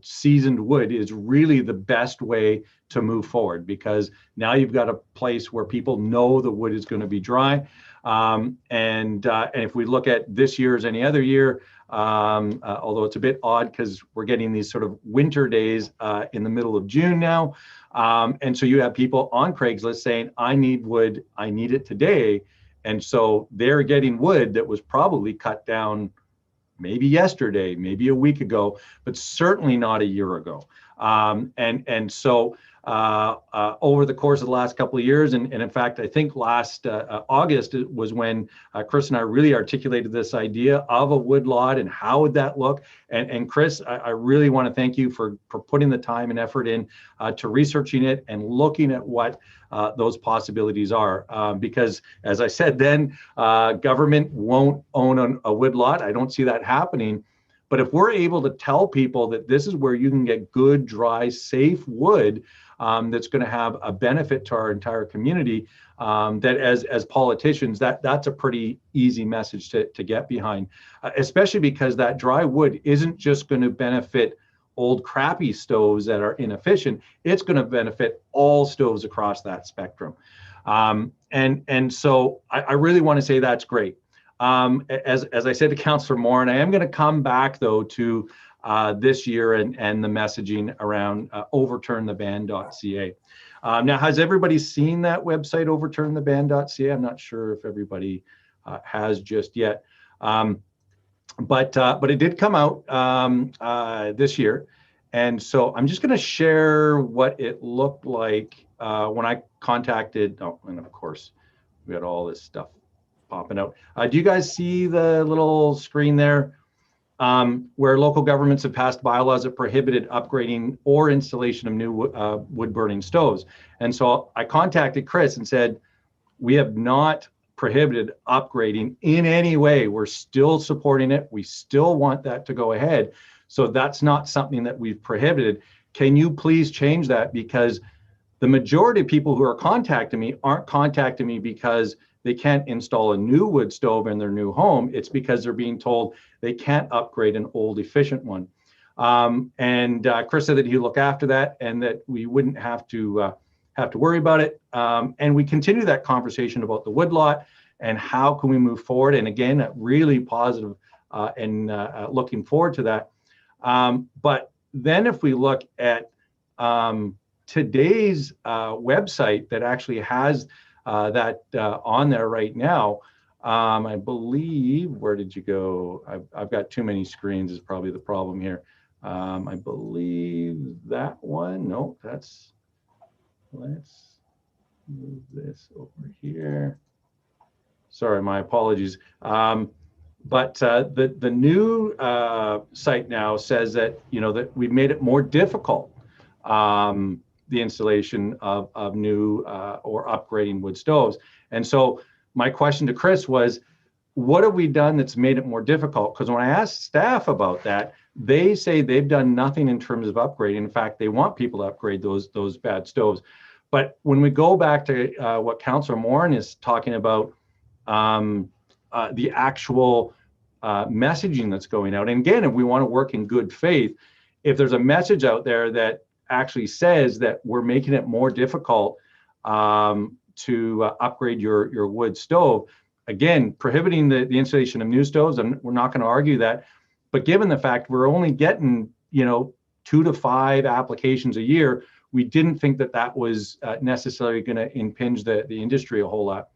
Speaker 1: seasoned wood is really the best way to move forward, because now you've got a place where people know the wood is going to be dry. And if we look at this year as any other year, although it's a bit odd because we're getting these sort of winter days in the middle of June now. And so you have people on Craigslist saying, I need wood, I need it today. And so they're getting wood that was probably cut down maybe yesterday, maybe a week ago, but certainly not a year ago. And so over the course of the last couple of years, and in fact, I think last August was when Chris and I really articulated this idea of a wood lot and how would that look. And Chris, I really want to thank you for putting the time and effort in to researching it and looking at what those possibilities are. Because as I said then, government won't own a wood lot. I don't see that happening. But if we're able to tell people that this is where you can get good, dry, safe wood that's going to have a benefit to our entire community, that as politicians, that's a pretty easy message to get behind, especially because that dry wood isn't just going to benefit old crappy stoves that are inefficient. It's going to benefit all stoves across that spectrum. And so I really want to say that's great. As I said to Councillor Moore, and I am going to come back though to this year and the messaging around overturntheban.ca. Now, has everybody seen that website, overturntheban.ca? I'm not sure if everybody has just yet. But it did come out this year. And so I'm just going to share what it looked like when I contacted, oh, and of course, we got all this stuff popping out. Do you guys see the little screen there where local governments have passed bylaws that prohibited upgrading or installation of new wood burning stoves? And so I contacted Chris and said, we have not prohibited upgrading in any way. We're still supporting it. We still want that to go ahead. So that's not something that we've prohibited. Can you please change that? Because the majority of people who are contacting me aren't contacting me because they can't install a new wood stove in their new home. It's because they're being told they can't upgrade an old efficient one. And Chris said that he'd look after that and that we wouldn't have to worry about it. And we continue that conversation about the woodlot and how can we move forward. And again, really positive and looking forward to that. But then if we look at today's website that actually has that on there right now, I believe, where did you go? I've got too many screens is probably the problem here. I believe that one, no, let's move this over here. Sorry, my apologies. But the new site now says that, that we've made it more difficult, the installation of new or upgrading wood stoves. And so my question to Chris was, what have we done that's made it more difficult? Because when I asked staff about that, they say they've done nothing in terms of upgrading. In fact, they want people to upgrade those bad stoves. But when we go back to what Councillor Morin is talking about, the actual messaging that's going out. And again, if we want to work in good faith, if there's a message out there that actually says that we're making it more difficult to upgrade your wood stove, again, prohibiting the installation of new stoves, and we're not going to argue that. But given the fact we're only getting, 2 to 5 applications a year, we didn't think that was necessarily going to impinge the industry a whole lot.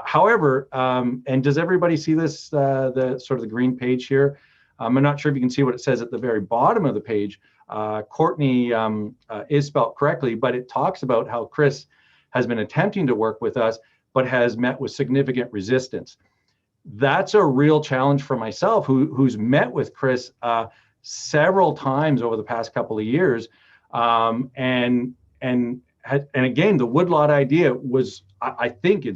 Speaker 1: However, and does everybody see this, the sort of the green page here? I'm not sure if you can see what it says at the very bottom of the page. Courtney is spelled correctly, but it talks about how Chris has been attempting to work with us, but has met with significant resistance. That's a real challenge for myself, who's met with Chris several times over the past couple of years. And again, the woodlot idea was, I think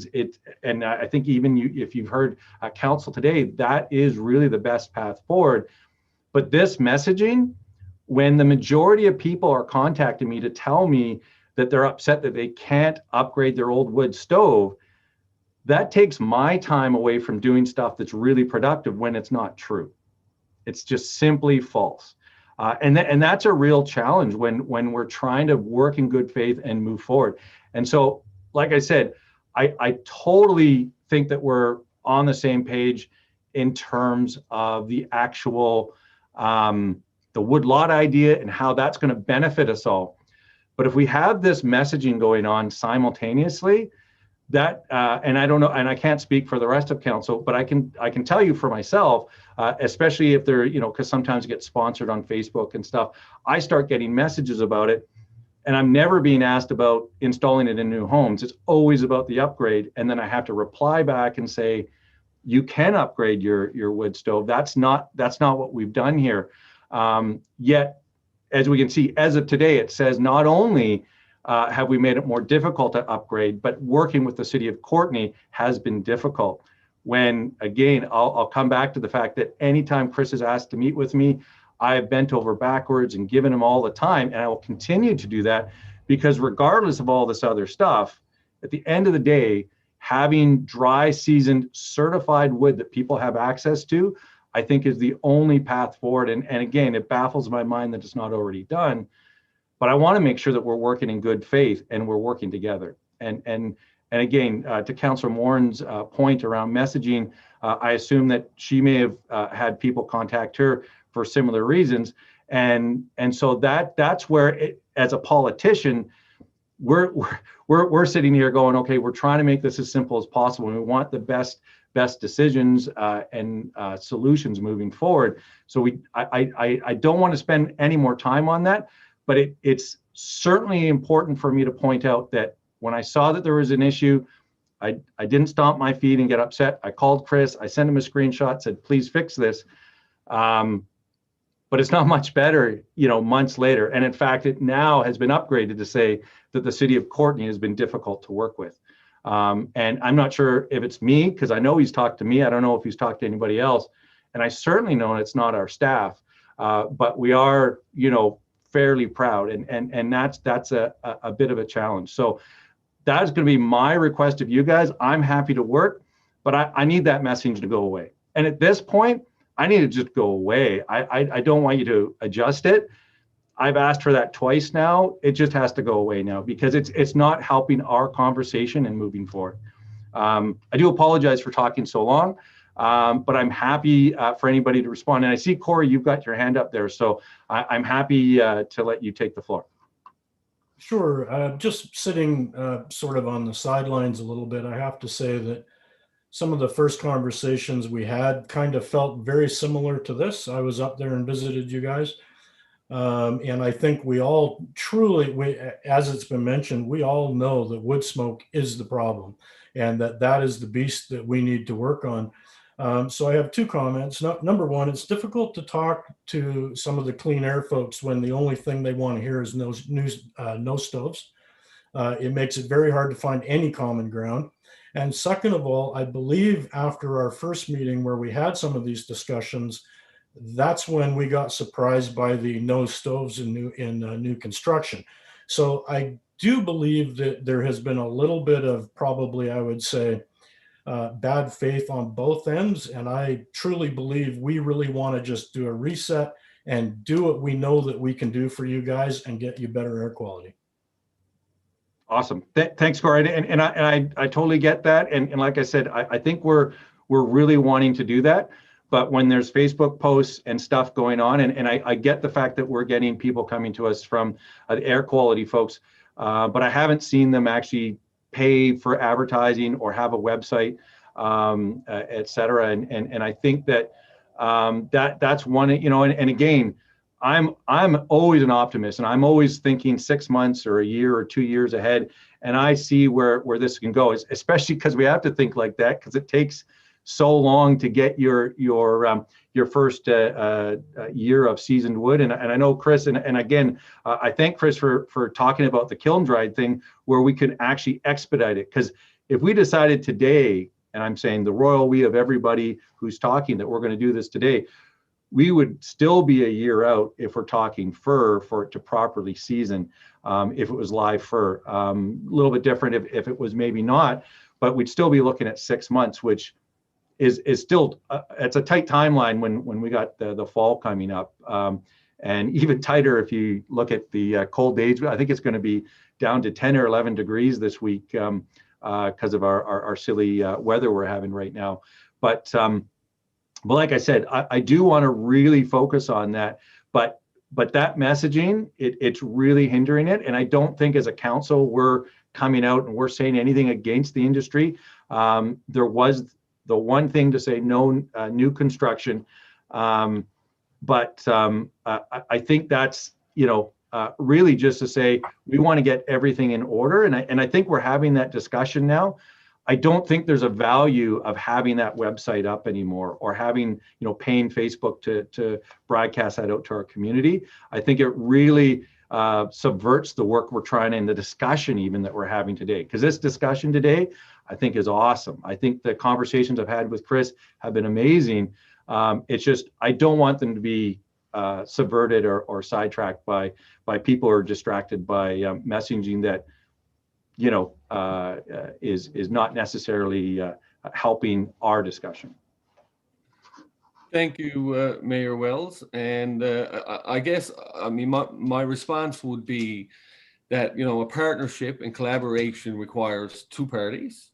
Speaker 1: and I think even if you've heard council today, that is really the best path forward. But this messaging, when the majority of people are contacting me to tell me that they're upset that they can't upgrade their old wood stove, that takes my time away from doing stuff that's really productive when it's not true. It's just simply false. And that's a real challenge when we're trying to work in good faith and move forward. And so, like I said, I totally think that we're on the same page in terms of the actual, the woodlot idea and how that's going to benefit us all. But if we have this messaging going on simultaneously, that and I don't know, and I can't speak for the rest of council, but I can tell you for myself, especially if they're, because sometimes it gets sponsored on Facebook and stuff, I start getting messages about it, and I'm never being asked about installing it in new homes. It's always about the upgrade, and then I have to reply back and say, you can upgrade your wood stove. That's not what we've done here. Yet, as we can see, as of today, it says not only have we made it more difficult to upgrade, but working with the city of Courtenay has been difficult. when, again, I'll come back to the fact that anytime Chris has asked to meet with me, I have bent over backwards and given him all the time, and I will continue to do that, because regardless of all this other stuff, at the end of the day, having dry seasoned certified wood that people have access to, I think is the only path forward. And again, it baffles my mind that it's not already done, but I want to make sure that we're working in good faith and we're working together. And again, to Councillor Morin's point around messaging, I assume that she may have had people contact her for similar reasons. And so that's where, as a politician, we're sitting here going, okay, we're trying to make this as simple as possible, and we want the best decisions and solutions moving forward. So I don't want to spend any more time on that, but it's certainly important for me to point out that when I saw that there was an issue, I didn't stomp my feet and get upset. I called Chris, I sent him a screenshot, said, please fix this. But it's not much better, months later. And in fact, it now has been upgraded to say that the city of Courtenay has been difficult to work with. And I'm not sure if it's me, because I know he's talked to me. I don't know if he's talked to anybody else. And I certainly know it's not our staff, but we are, fairly proud. And that's a bit of a challenge. So that is going to be my request of you guys. I'm happy to work, but I need that message to go away. And at this point, I need to just go away. I don't want you to adjust it. I've asked for that twice now. It just has to go away now, because it's not helping our conversation and moving forward. I do apologize for talking so long, but I'm happy for anybody to respond. And I see, Corey, you've got your hand up there, so I'm happy to let you take the floor.
Speaker 14: Sure. Just sitting sort of on the sidelines a little bit, I have to say that some of the first conversations we had kind of felt very similar to this. I was up there and visited you guys. And I think we all truly, as it's been mentioned, we all know that wood smoke is the problem, and that is the beast that we need to work on. So I have two comments. Number one, it's difficult to talk to some of the clean air folks when the only thing they want to hear is no stoves. It makes it very hard to find any common ground. And second of all, I believe after our first meeting where we had some of these discussions, that's when we got surprised by the no stoves in new construction. So I do believe that there has been a little bit of, probably I would say, bad faith on both ends. And I truly believe we really want to just do a reset and do what we know that we can do for you guys and get you better air quality.
Speaker 1: Awesome. Thanks, Corey. And I totally get that. And like I said, I think we're really wanting to do that. But when there's Facebook posts and stuff going on, and I get the fact that we're getting people coming to us from the air quality folks, but I haven't seen them actually pay for advertising or have a website, et cetera. And I think that that's one, and again, I'm always an optimist, and I'm always thinking 6 months or a year or 2 years ahead, and I see where this can go, especially because we have to think like that, because it takes so long to get your first year of seasoned wood. And I know Chris, and again, I thank Chris for talking about the kiln dried thing, where we can actually expedite it. Because if we decided today, and I'm saying the royal we of everybody who's talking, that we're going to do this today, we would still be a year out if we're talking fir for it to properly season, if it was live fir. A little bit different if it was maybe not, but we'd still be looking at 6 months, which is still, it's a tight timeline when we got the fall coming up. And even tighter if you look at the cold days. I think it's going to be down to 10 or 11 degrees this week because of our silly weather we're having right now. But like I said, I do want to really focus on that. But that messaging, it's really hindering it. And I don't think as a council we're coming out and we're saying anything against the industry. There was the one thing to say no new construction. But I think that's, really just to say we want to get everything in order. And I think we're having that discussion now. I don't think there's a value of having that website up anymore, or having, paying Facebook to broadcast that out to our community. I think it really subverts the work we're trying, and the discussion even that we're having today. Because this discussion today, I think is awesome. I think the conversations I've had with Chris have been amazing. It's just, I don't want them to be subverted or sidetracked by people who are distracted by messaging that, you know, is not necessarily helping our discussion.
Speaker 7: Thank you, Mayor Wells. And I guess, I mean, my response would be that, you know, a partnership and collaboration requires two parties.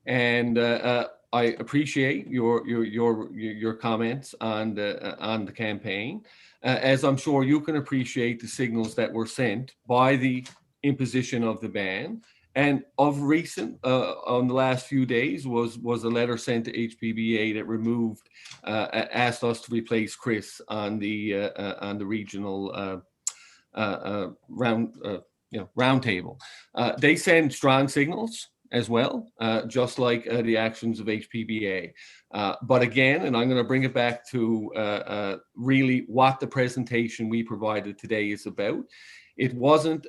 Speaker 7: And I appreciate your comments on the campaign, as I'm sure you can appreciate the signals that were sent by the imposition of the ban. And of recent, on the last few days, was a letter sent to HPBA that removed, asked us to replace Chris on the regional roundtable. They send strong signals as well, just like the actions of HPBA. But again, and I'm going to bring it back to really what the presentation we provided today is about. It wasn't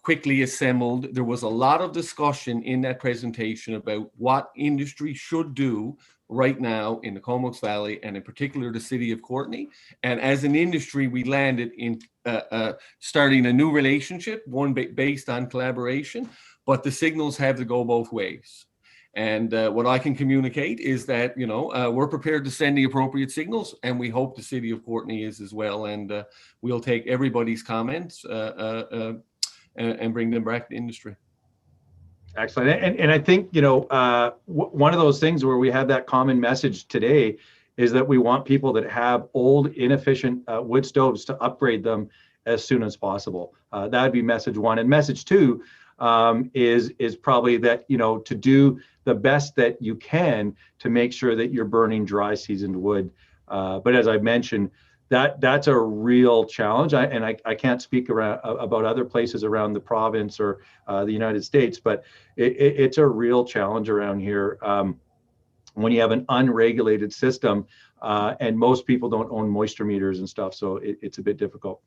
Speaker 7: quickly assembled. There was a lot of discussion in that presentation about what industry should do right now in the Comox Valley, and in particular the city of Courtenay. And as an industry, we landed in starting a new relationship, one based on collaboration, but the signals have to go both ways. And what I can communicate is that, you know, we're prepared to send the appropriate signals, and we hope the city of Courtenay is as well. And we'll take everybody's comments and bring them back to industry.
Speaker 1: Excellent. And I think, you know, one of those things where we have that common message today is that we want people that have old, inefficient wood stoves to upgrade them as soon as possible. That would be message one. And message two is probably that, you know, to do the best that you can to make sure that you're burning dry seasoned wood. But as I mentioned, that's a real challenge. I can't speak about other places around the province or the United States, but it's a real challenge around here when you have an unregulated system, and most people don't own moisture meters and stuff, so it's a bit difficult.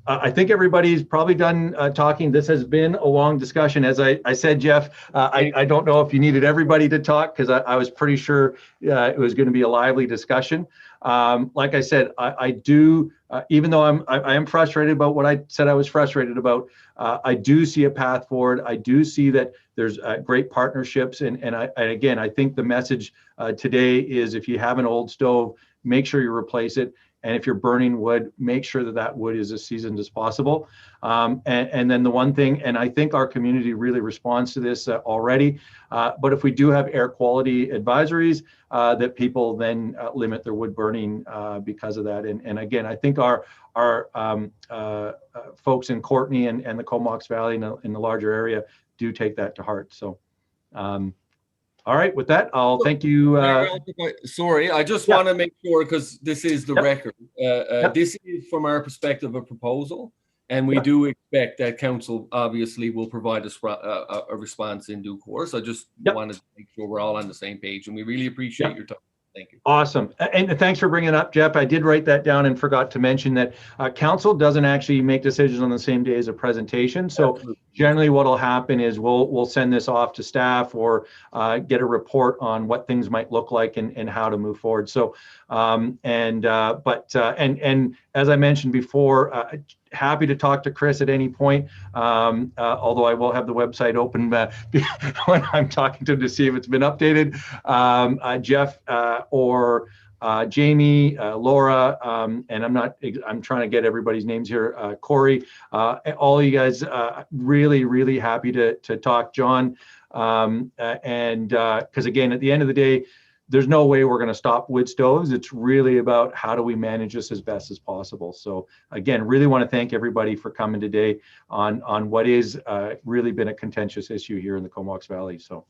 Speaker 1: I think everybody's probably done talking. This has been a long discussion. As I said, Jeff, I don't know if you needed everybody to talk, because I was pretty sure it was going to be a lively discussion. Like I said, I do, even though I am frustrated about what I said I was frustrated about, I do see a path forward. I do see that there's great partnerships. And again, I think the message today is, if you have an old stove, make sure you replace it. And if you're burning wood, make sure that wood is as seasoned as possible. And then the one thing, and I think our community really responds to this already, but if we do have air quality advisories, that people then limit their wood burning because of that. And again, I think our folks in Courtenay and the Comox Valley in the larger area do take that to heart. So. All right, with that, I'll thank you.
Speaker 7: Sorry, I just want to make sure, because this is the record. This is, from our perspective, a proposal, and we do expect that council obviously will provide us a response in due course. I just wanted to make sure we're all on the same page, and we really appreciate your time. Thank you.
Speaker 1: Awesome. And thanks for bringing it up, Jeff. I did write that down and forgot to mention that council doesn't actually make decisions on the same day as a presentation. So generally what will happen is we'll send this off to staff, or get a report on what things might look like and how to move forward. So and as I mentioned before, happy to talk to Chris at any point, although I will have the website open when I'm talking to him to see if it's been updated. Jeff or Jamie, Laura, and I'm trying to get everybody's names here, Corey, all you guys, really, really happy to talk, John, and because again, at the end of the day, there's no way we're going to stop wood stoves. It's really about how do we manage this as best as possible. So again, really want to thank everybody for coming today on what is really been a contentious issue here in the Comox Valley. So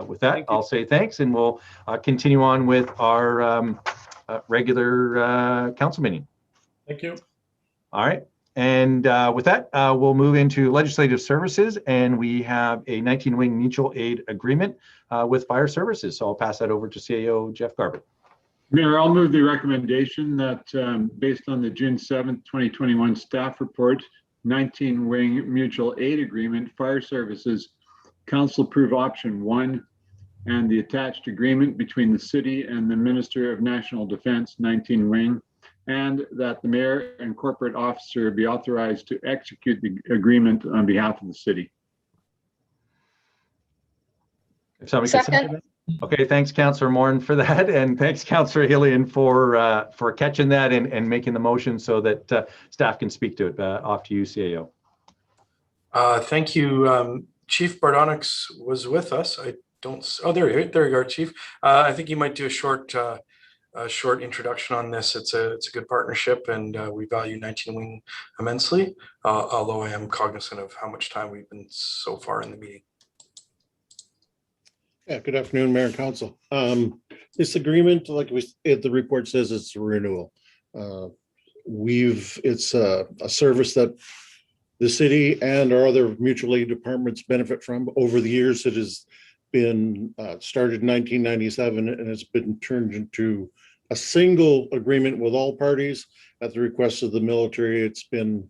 Speaker 1: with that, I'll say thanks, and we'll continue on with our regular council meeting.
Speaker 14: Thank you.
Speaker 1: All right. And with that, we'll move into legislative services, and we have a 19-wing mutual aid agreement with fire services. So I'll pass that over to CAO Jeff Garbutt.
Speaker 5: Mayor, I'll move the recommendation that based on the June 7th, 2021 staff report, 19-wing mutual aid agreement, fire services council approve option 1 and the attached agreement between the city and the Minister of National Defense 19 Wing, and that the mayor and corporate officer be authorized to execute the agreement on behalf of the city.
Speaker 1: If somebody could second that. Okay, thanks, Councillor Morin, for that, and thanks, Councillor Hillian, for catching that and making the motion so that staff can speak to it. Off to you, CAO.
Speaker 15: Thank you. Chief Bardonix was with us. I don't. Oh, there you are, Chief. I think you might do a short introduction on this. It's a good partnership, and we value 19 Wing immensely. Although I am cognizant of how much time we've been so far in the meeting.
Speaker 16: Yeah, good afternoon, Mayor and Council. This agreement, like the report says, it's a renewal. It's a service that the city and our other mutual aid departments benefit from. Over the years, it has been started in 1997, and it's been turned into a single agreement with all parties. At the request of the military, it's been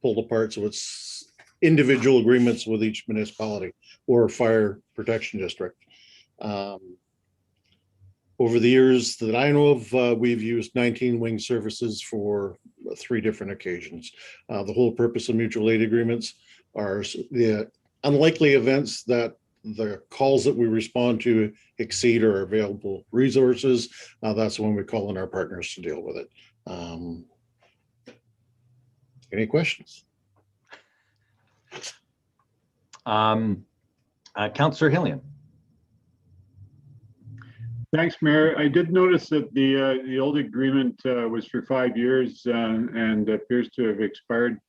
Speaker 16: pulled apart, so it's individual agreements with each municipality or fire protection district. Over the years that I know of, we've used 19 Wing services for 3 different occasions. The whole purpose of mutual aid agreements are the unlikely events that the calls that we respond to exceed our available resources. That's when we call in our partners to deal with it. Any questions?
Speaker 1: Councillor Hillian.
Speaker 5: Thanks, Mayor. I did notice that the old agreement was for 5 years and appears to have expired.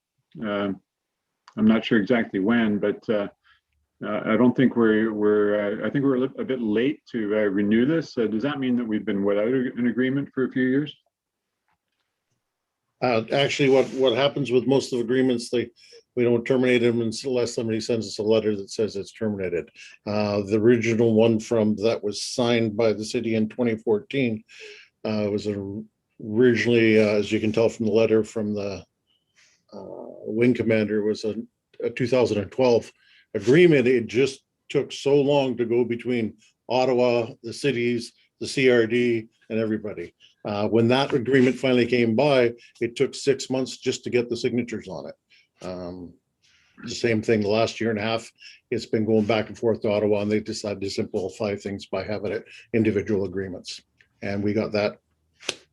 Speaker 5: I'm not sure exactly when, but I don't think I think we're a bit late to renew this. Does that mean that we've been without an agreement for a few years?
Speaker 16: Actually, what happens with most of the agreements, we don't terminate them unless somebody sends us a letter that says it's terminated. The original one that was signed by the city in 2014 was originally, as you can tell from the letter from the wing commander, was a 2012 agreement. It just took so long to go between Ottawa, the cities, the CRD, and everybody. When that agreement finally came by, it took 6 months just to get the signatures on it. The same thing the last year and a half, it's been going back and forth to Ottawa, and they decided to simplify things by having it individual agreements. And we got that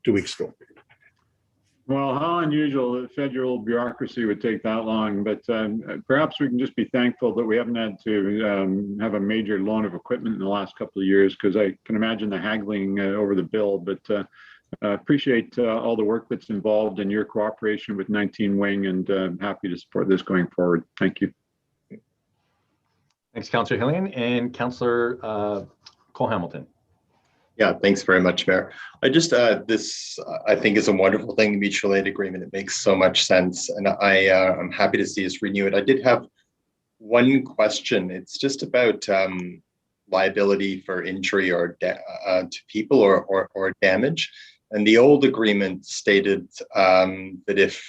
Speaker 16: 2 weeks ago.
Speaker 5: Well, how unusual that federal bureaucracy would take that long, but perhaps we can just be thankful that we haven't had to have a major loan of equipment in the last couple of years, because I can imagine the haggling over the bill, but appreciate all the work that's involved in your cooperation with 19 Wing, and happy to support this going forward. Thank you.
Speaker 1: Thanks, Councillor Hillian. And Councillor Cole Hamilton.
Speaker 2: Yeah, thanks very much, Mayor. This I think is a wonderful thing, the mutual aid agreement. It makes so much sense, and I'm happy to see us renew it. I did have one question. It's just about liability for injury or to people or damage. And the old agreement stated that if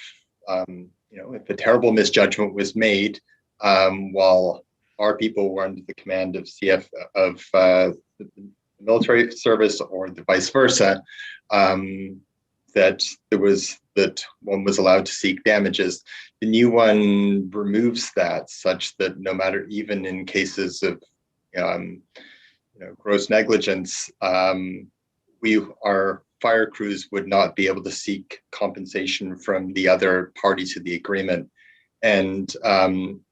Speaker 2: if a terrible misjudgment was made while our people were under the command of the military service or the vice versa, that one was allowed to seek damages. The new one removes that, such that no matter, even in cases of gross negligence, our fire crews would not be able to seek compensation from the other party to the agreement. And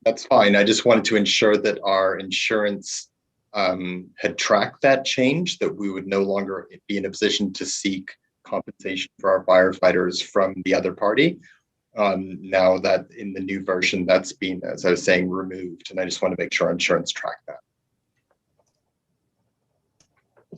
Speaker 2: that's fine. I just wanted to ensure that our insurance had tracked that change, that we would no longer be in a position to seek compensation for our firefighters from the other party. Now that in the new version, that's been, as I was saying, removed. And I just want to make sure our insurance tracked that.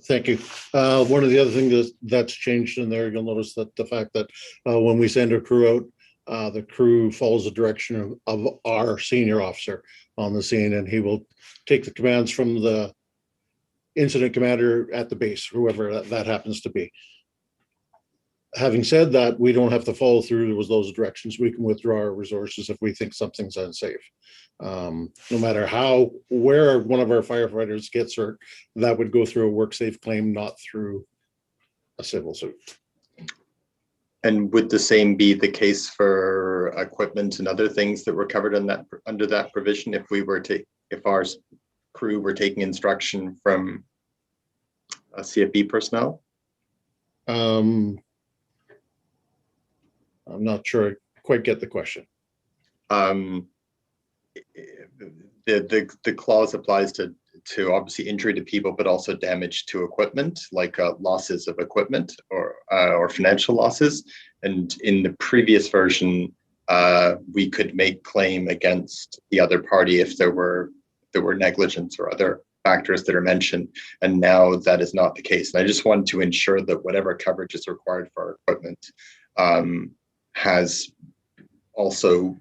Speaker 16: Thank you. One of the other things that's changed in there, you'll notice that the fact that when we send a crew out, the crew follows the direction of our senior officer on the scene, and he will take the commands from the incident commander at the base, whoever that happens to be. Having said that, we don't have to follow through with those directions. We can withdraw our resources if we think something's unsafe. No matter where one of our firefighters gets hurt, that would go through a work safe claim, not through a civil suit.
Speaker 2: And would the same be the case for equipment and other things that were covered in that under that provision if our crew were taking instruction from a CFB personnel?
Speaker 16: I'm not sure I quite get the question.
Speaker 2: The clause applies to obviously injury to people, but also damage to equipment, like losses of equipment or financial losses. And in the previous version, we could make claim against the other party if there were negligence or other factors that are mentioned. And now that is not the case. And I just wanted to ensure that whatever coverage is required for our equipment has also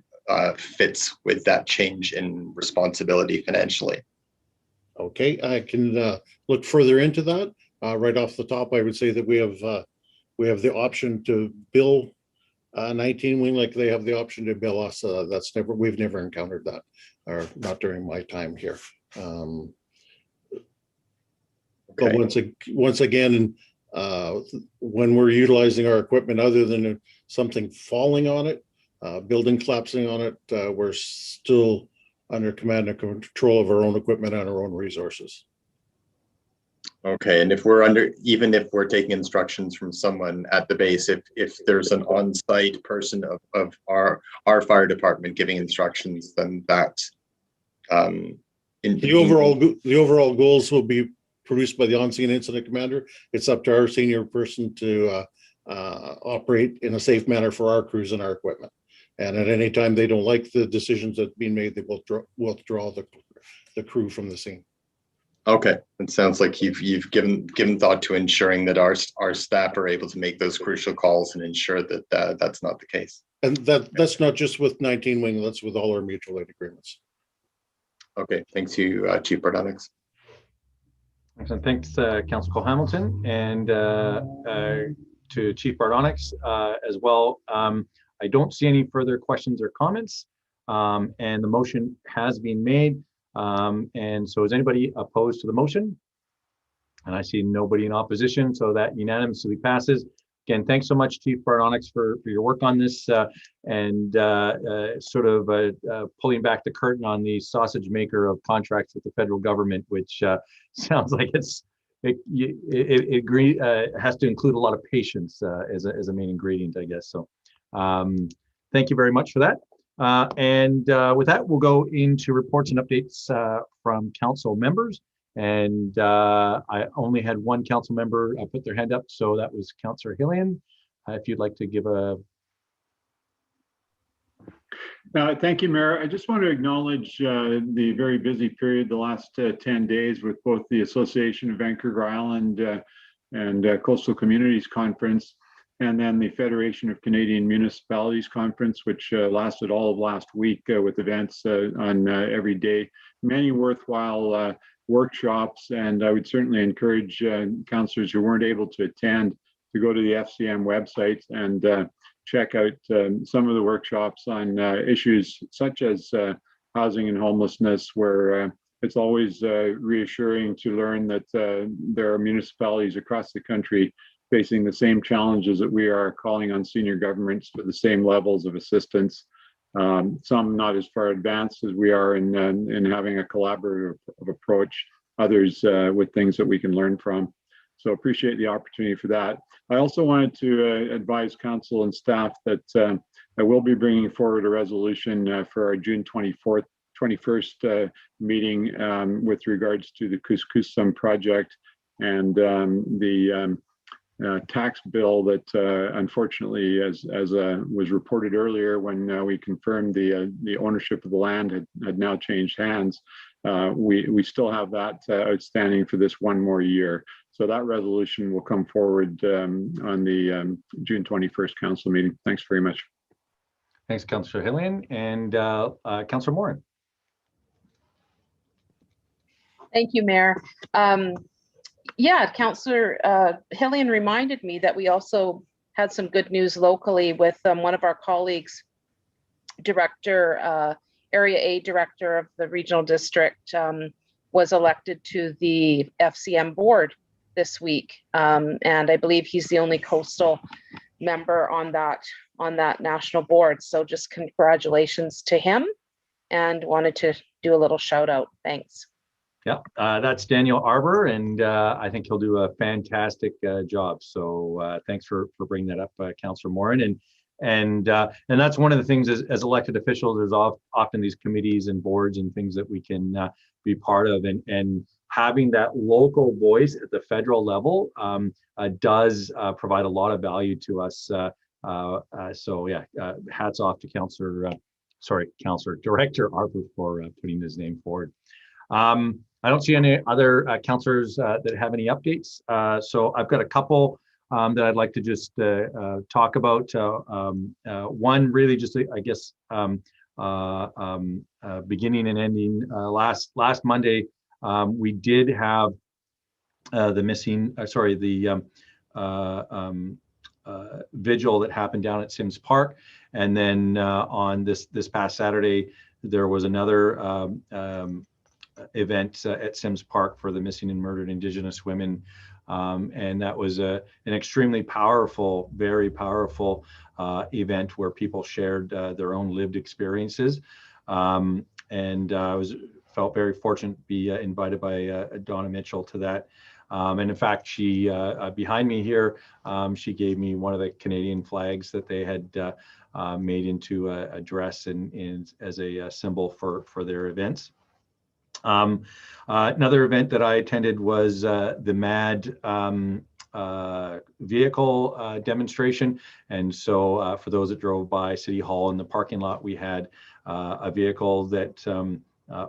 Speaker 2: fits with that change in responsibility financially.
Speaker 16: Okay, I can look further into that. Right off the top, I would say that we have the option to bill 19 wing like they have the option to bill us. We've never encountered that, or not during my time here. But once again, when we're utilizing our equipment, other than something falling on it, building collapsing on it, we're still under command and control of our own equipment and our own resources.
Speaker 2: Okay, and even if we're taking instructions from someone at the base, if there's an on-site person of our fire department giving instructions, then that
Speaker 16: the overall goals will be produced by the on-scene incident commander. It's up to our senior person to operate in a safe manner for our crews and our equipment. And at any time they don't like the decisions that have been made, they will withdraw the crew from the scene.
Speaker 2: Okay, it sounds like you've given thought to ensuring that our staff are able to make those crucial calls and ensure that that's not the case.
Speaker 16: And that's not just with 19 wing, that's with all our mutual aid agreements.
Speaker 2: Okay, thanks you, Chief Bardonix.
Speaker 1: Excellent. Thanks, Councillor Cole-Hamilton, and to Chief Bardonix as well. I don't see any further questions or comments, and the motion has been made. And so is anybody opposed to the motion? And I see nobody in opposition, so that unanimously passes. Again, thanks so much, Chief Bardonix, for your work on this and sort of pulling back the curtain on the sausage maker of contracts with the federal government, which sounds like it has to include a lot of patience as a main ingredient, I guess. So thank you very much for that. And with that, we'll go into reports and updates from council members. And I only had one council member put their hand up, so that was Councillor Hillian. If you'd like to give a...
Speaker 5: Thank you, Mayor. I just want to acknowledge the very busy period the last 10 days with both the Association of Vancouver Island and Coastal Communities Conference, and then the Federation of Canadian Municipalities Conference, which lasted all of last week with events on every day. Many worthwhile workshops, and I would certainly encourage councillors who weren't able to attend to go to the FCM website and check out some of the workshops on issues such as housing and homelessness, where it's always reassuring to learn that there are municipalities across the country facing the same challenges that we are, calling on senior governments for the same levels of assistance. Some not as far advanced as we are in having a collaborative approach, others with things that we can learn from. So appreciate the opportunity for that. I also wanted to advise council and staff that I will be bringing forward a resolution for our June 21st meeting with regards to the Couscous project and the tax bill that unfortunately, as was reported earlier when we confirmed the ownership of the land had now changed hands, we still have that outstanding for this one more year. So that resolution will come forward on the June 21st council meeting. Thanks very much.
Speaker 1: Thanks, Councillor Hillian. And Councillor Morin.
Speaker 6: Thank you, Mayor. Yeah, Councillor Hillian reminded me that we also had some good news locally with one of our colleagues, Area A Director of the regional district, was elected to the FCM board this week. And I believe he's the only coastal member on that national board. So just congratulations to him, and wanted to do a little shout out. Thanks.
Speaker 1: Yeah, that's Daniel Arbor, and I think he'll do a fantastic job. So thanks for bringing that up, Councillor Morin. And that's one of the things as elected officials, there's often these committees and boards and things that we can be part of, and having that local voice at the federal level does provide a lot of value to us. So yeah, hats off to Councillor Director Arbor for putting his name forward. I don't see any other councillors that have any updates. So I've got a couple that I'd like to just talk about. One really just, I guess, beginning and ending. Last Monday, we did have the vigil that happened down at Sims Park, and then on this past Saturday, there was another event at Sims Park for the missing and murdered Indigenous women. And that was an extremely powerful, very powerful event where people shared their own lived experiences. And I felt very fortunate to be invited by Donna Mitchell to that. And in fact, she, behind me here, she gave me one of the Canadian flags that they had made into a dress and as a symbol for their events. Another event that I attended was the MAD vehicle demonstration. And so for those that drove by City Hall in the parking lot, we had a vehicle that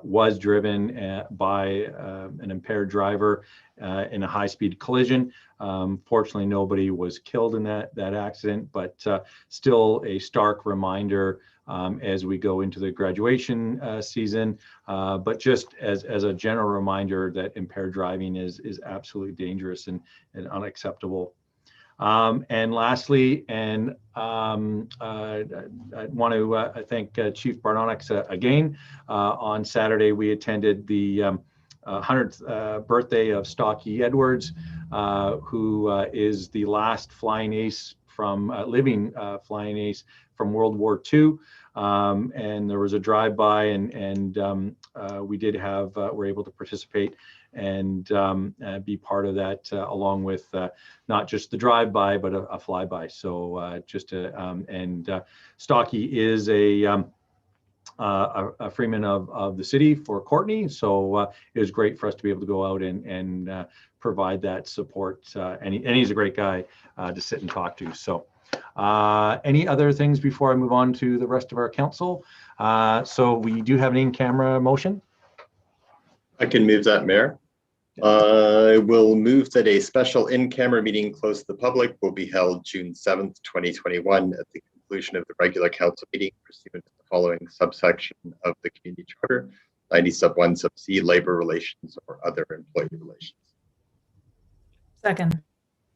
Speaker 1: was driven by an impaired driver in a high-speed collision. Fortunately, nobody was killed in that accident, but still a stark reminder as we go into the graduation season, but just as a general reminder that impaired driving is absolutely dangerous and unacceptable. And lastly, and I want to thank Chief Bardonix again. On Saturday, we attended the 100th birthday of Stocky Edwards, who is the last flying ace from living flying ace from World War II. And there was a drive-by, and we did have, were able to participate and be part of that, along with not just the drive-by, but a flyby. So Stocky is a freeman of the city for Courtenay. So it was great for us to be able to go out and provide that support. And he's a great guy to sit and talk to. So any other things before I move on to the rest of our council? So we do have an in-camera motion.
Speaker 2: I can move that, Mayor. I will move that a special in-camera meeting closed to the public will be held June 7th, 2021 at the conclusion of the regular council meeting pursuant to the following subsection of the community charter, 90 sub 1 sub C, labor relations or other employee relations.
Speaker 8: Second.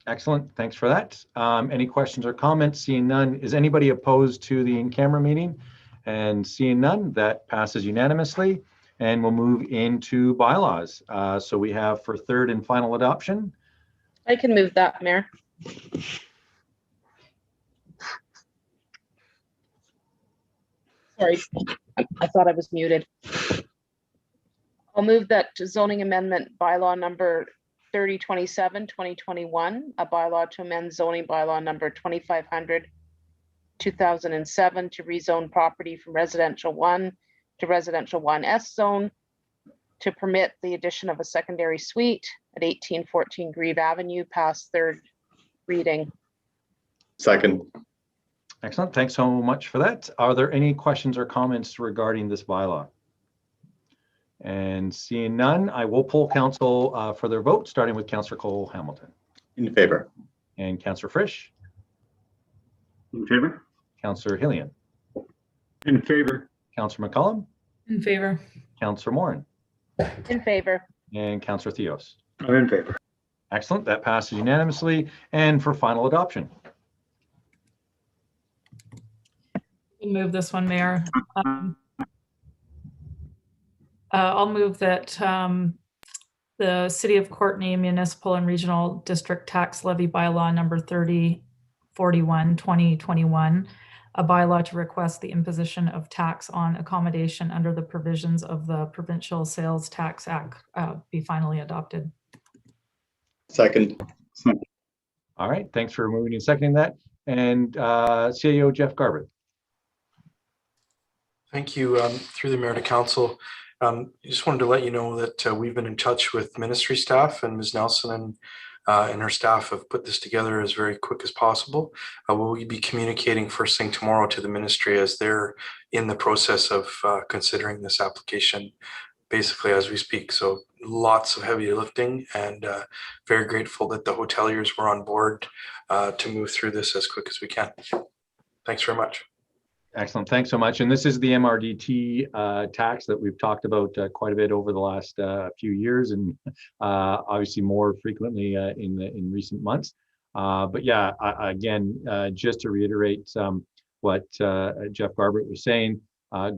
Speaker 1: Excellent. Thanks for that. Any questions or comments? Seeing none. Is anybody opposed to the in-camera meeting? And seeing none, that passes unanimously. And we'll move into bylaws. So we have for third and final adoption.
Speaker 6: I can move that, Mayor. Sorry, I thought I was muted. I'll move that zoning amendment bylaw number 3027/2021, a bylaw to amend zoning bylaw number 2500/2007 to rezone property from residential 1 to residential 1S zone, to permit the addition of a secondary suite at 1814 Grieve Avenue, past third reading.
Speaker 2: Second.
Speaker 1: Excellent. Thanks so much for that. Are there any questions or comments regarding this bylaw? And seeing none, I will poll council for their vote, starting with Councillor Cole Hamilton.
Speaker 2: In favor.
Speaker 1: And Councillor Frisch.
Speaker 3: In favor.
Speaker 1: Councillor Hillian.
Speaker 5: In favor.
Speaker 1: Councillor McCollum.
Speaker 8: In favor.
Speaker 1: Councillor Morin.
Speaker 6: In favor.
Speaker 1: And Councillor Theos.
Speaker 11: I'm in favor.
Speaker 1: Excellent. That passes unanimously. And for final adoption.
Speaker 8: can move this one, Mayor. I'll move that the City of Courtenay Municipal and Regional District Tax Levy Bylaw number 3041/2021, a bylaw to request the imposition of tax on accommodation under the provisions of the Provincial Sales Tax Act be finally adopted.
Speaker 2: Second.
Speaker 1: All right, thanks for moving and seconding that. And CAO Jeff Garbutt.
Speaker 15: Thank you. Through the mayor to council, I just wanted to let you know that we've been in touch with ministry staff, and Ms. Nelson and her staff have put this together as very quick as possible. We'll be communicating first thing tomorrow to the ministry as they're in the process of considering this application basically as we speak. So lots of heavy lifting, and very grateful that the hoteliers were on board to move through this as quick as we can. Thanks very much.
Speaker 1: Excellent. Thanks so much. And this is the MRDT tax that we've talked about quite a bit over the last few years, and obviously more frequently in recent months. But yeah, again, just to reiterate what Jeff Garbutt was saying,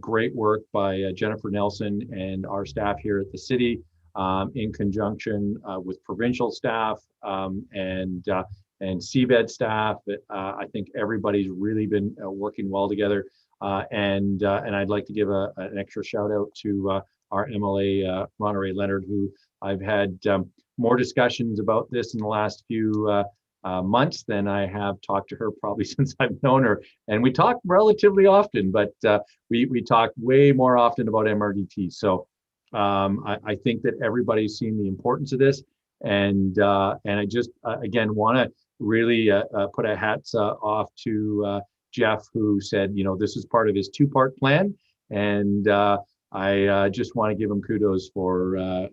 Speaker 1: great work by Jennifer Nelson and our staff here at the city in conjunction with provincial staff and CBED staff. I think everybody's really been working well together. And I'd like to give an extra shout out to our MLA, Ronna Ray Leonard, who I've had more discussions about this in the last few months than I have talked to her probably since I've known her. And we talk relatively often, but we talk way more often about MRDT. So I think that everybody's seen the importance of this. And I just, again, want to really put a hats off to Jeff, who said, you know, this is part of his two-part plan. And I just want to give him kudos for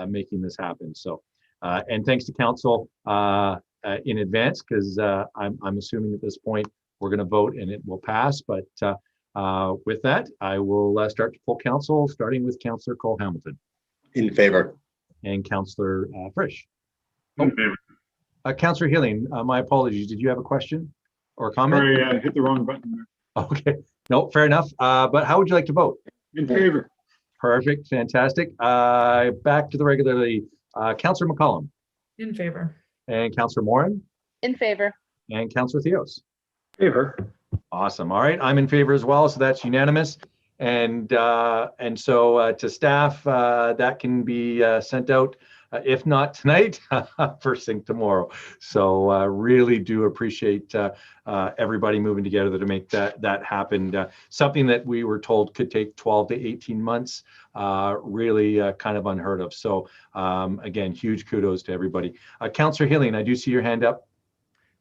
Speaker 1: making this happen. So, and thanks to council in advance, because I'm assuming at this point we're going to vote and it will pass. But with that, I will start to full council, starting with Councillor Cole Hamilton.
Speaker 2: In favor.
Speaker 1: And Councillor Frisch.
Speaker 3: In favor.
Speaker 1: Councillor Healing, my apologies. Did you have a question or comment?
Speaker 5: Sorry, I hit the wrong button there.
Speaker 1: Okay, no, fair enough. But how would you like to vote?
Speaker 5: In favor.
Speaker 1: Perfect, fantastic. Back to the regularly. Councillor McCollum.
Speaker 8: In favor. And
Speaker 1: Councillor Morin.
Speaker 6: In favor.
Speaker 1: And Councillor Theos.
Speaker 11: Favor.
Speaker 1: Awesome. All right, I'm in favor as well, so that's unanimous. And so to staff, that can be sent out, if not tonight, first thing tomorrow. So really do appreciate everybody moving together to make that happen. Something that we were told could take 12 to 18 months, really kind of unheard of. So again, huge kudos to everybody. Councillor Healing, I do see your hand up.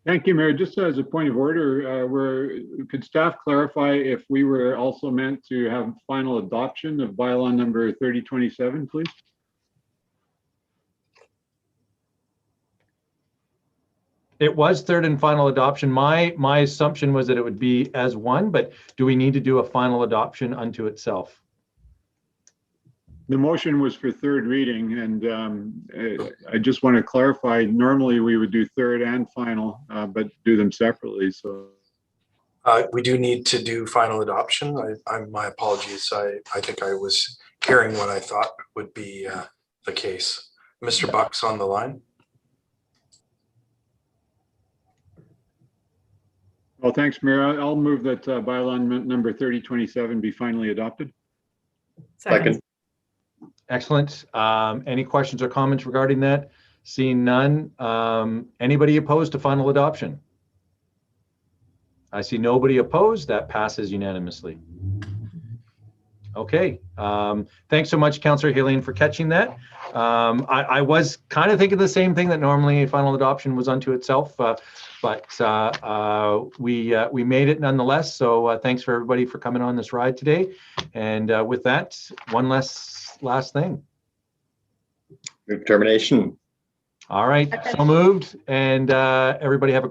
Speaker 5: Thank you, Mayor. Just as a point of order, could staff clarify if we were also meant to have final adoption of bylaw number 3027, please?
Speaker 1: It was third and final adoption. My assumption was that it would be as one, but do we need to do a final adoption unto itself?
Speaker 5: The motion was for third reading, and I just want to clarify, normally we would do third and final, but do them separately. So
Speaker 15: we do need to do final adoption. My apologies. I think I was hearing what I thought would be the case. Mr. Buck's on the line.
Speaker 5: Well, thanks, Mayor. I'll move that bylaw number 3027 be finally adopted.
Speaker 2: Second.
Speaker 1: Excellent. Any questions or comments regarding that? Seeing none. Anybody opposed to final adoption? I see nobody opposed. That passes unanimously. Okay. Thanks so much, Councillor Healing, for catching that. I was kind of thinking the same thing, that normally final adoption was unto itself, but we made it nonetheless. So thanks for everybody for coming on this ride today. And with that, one last thing.
Speaker 2: Move termination.
Speaker 1: All right, so moved, and everybody have a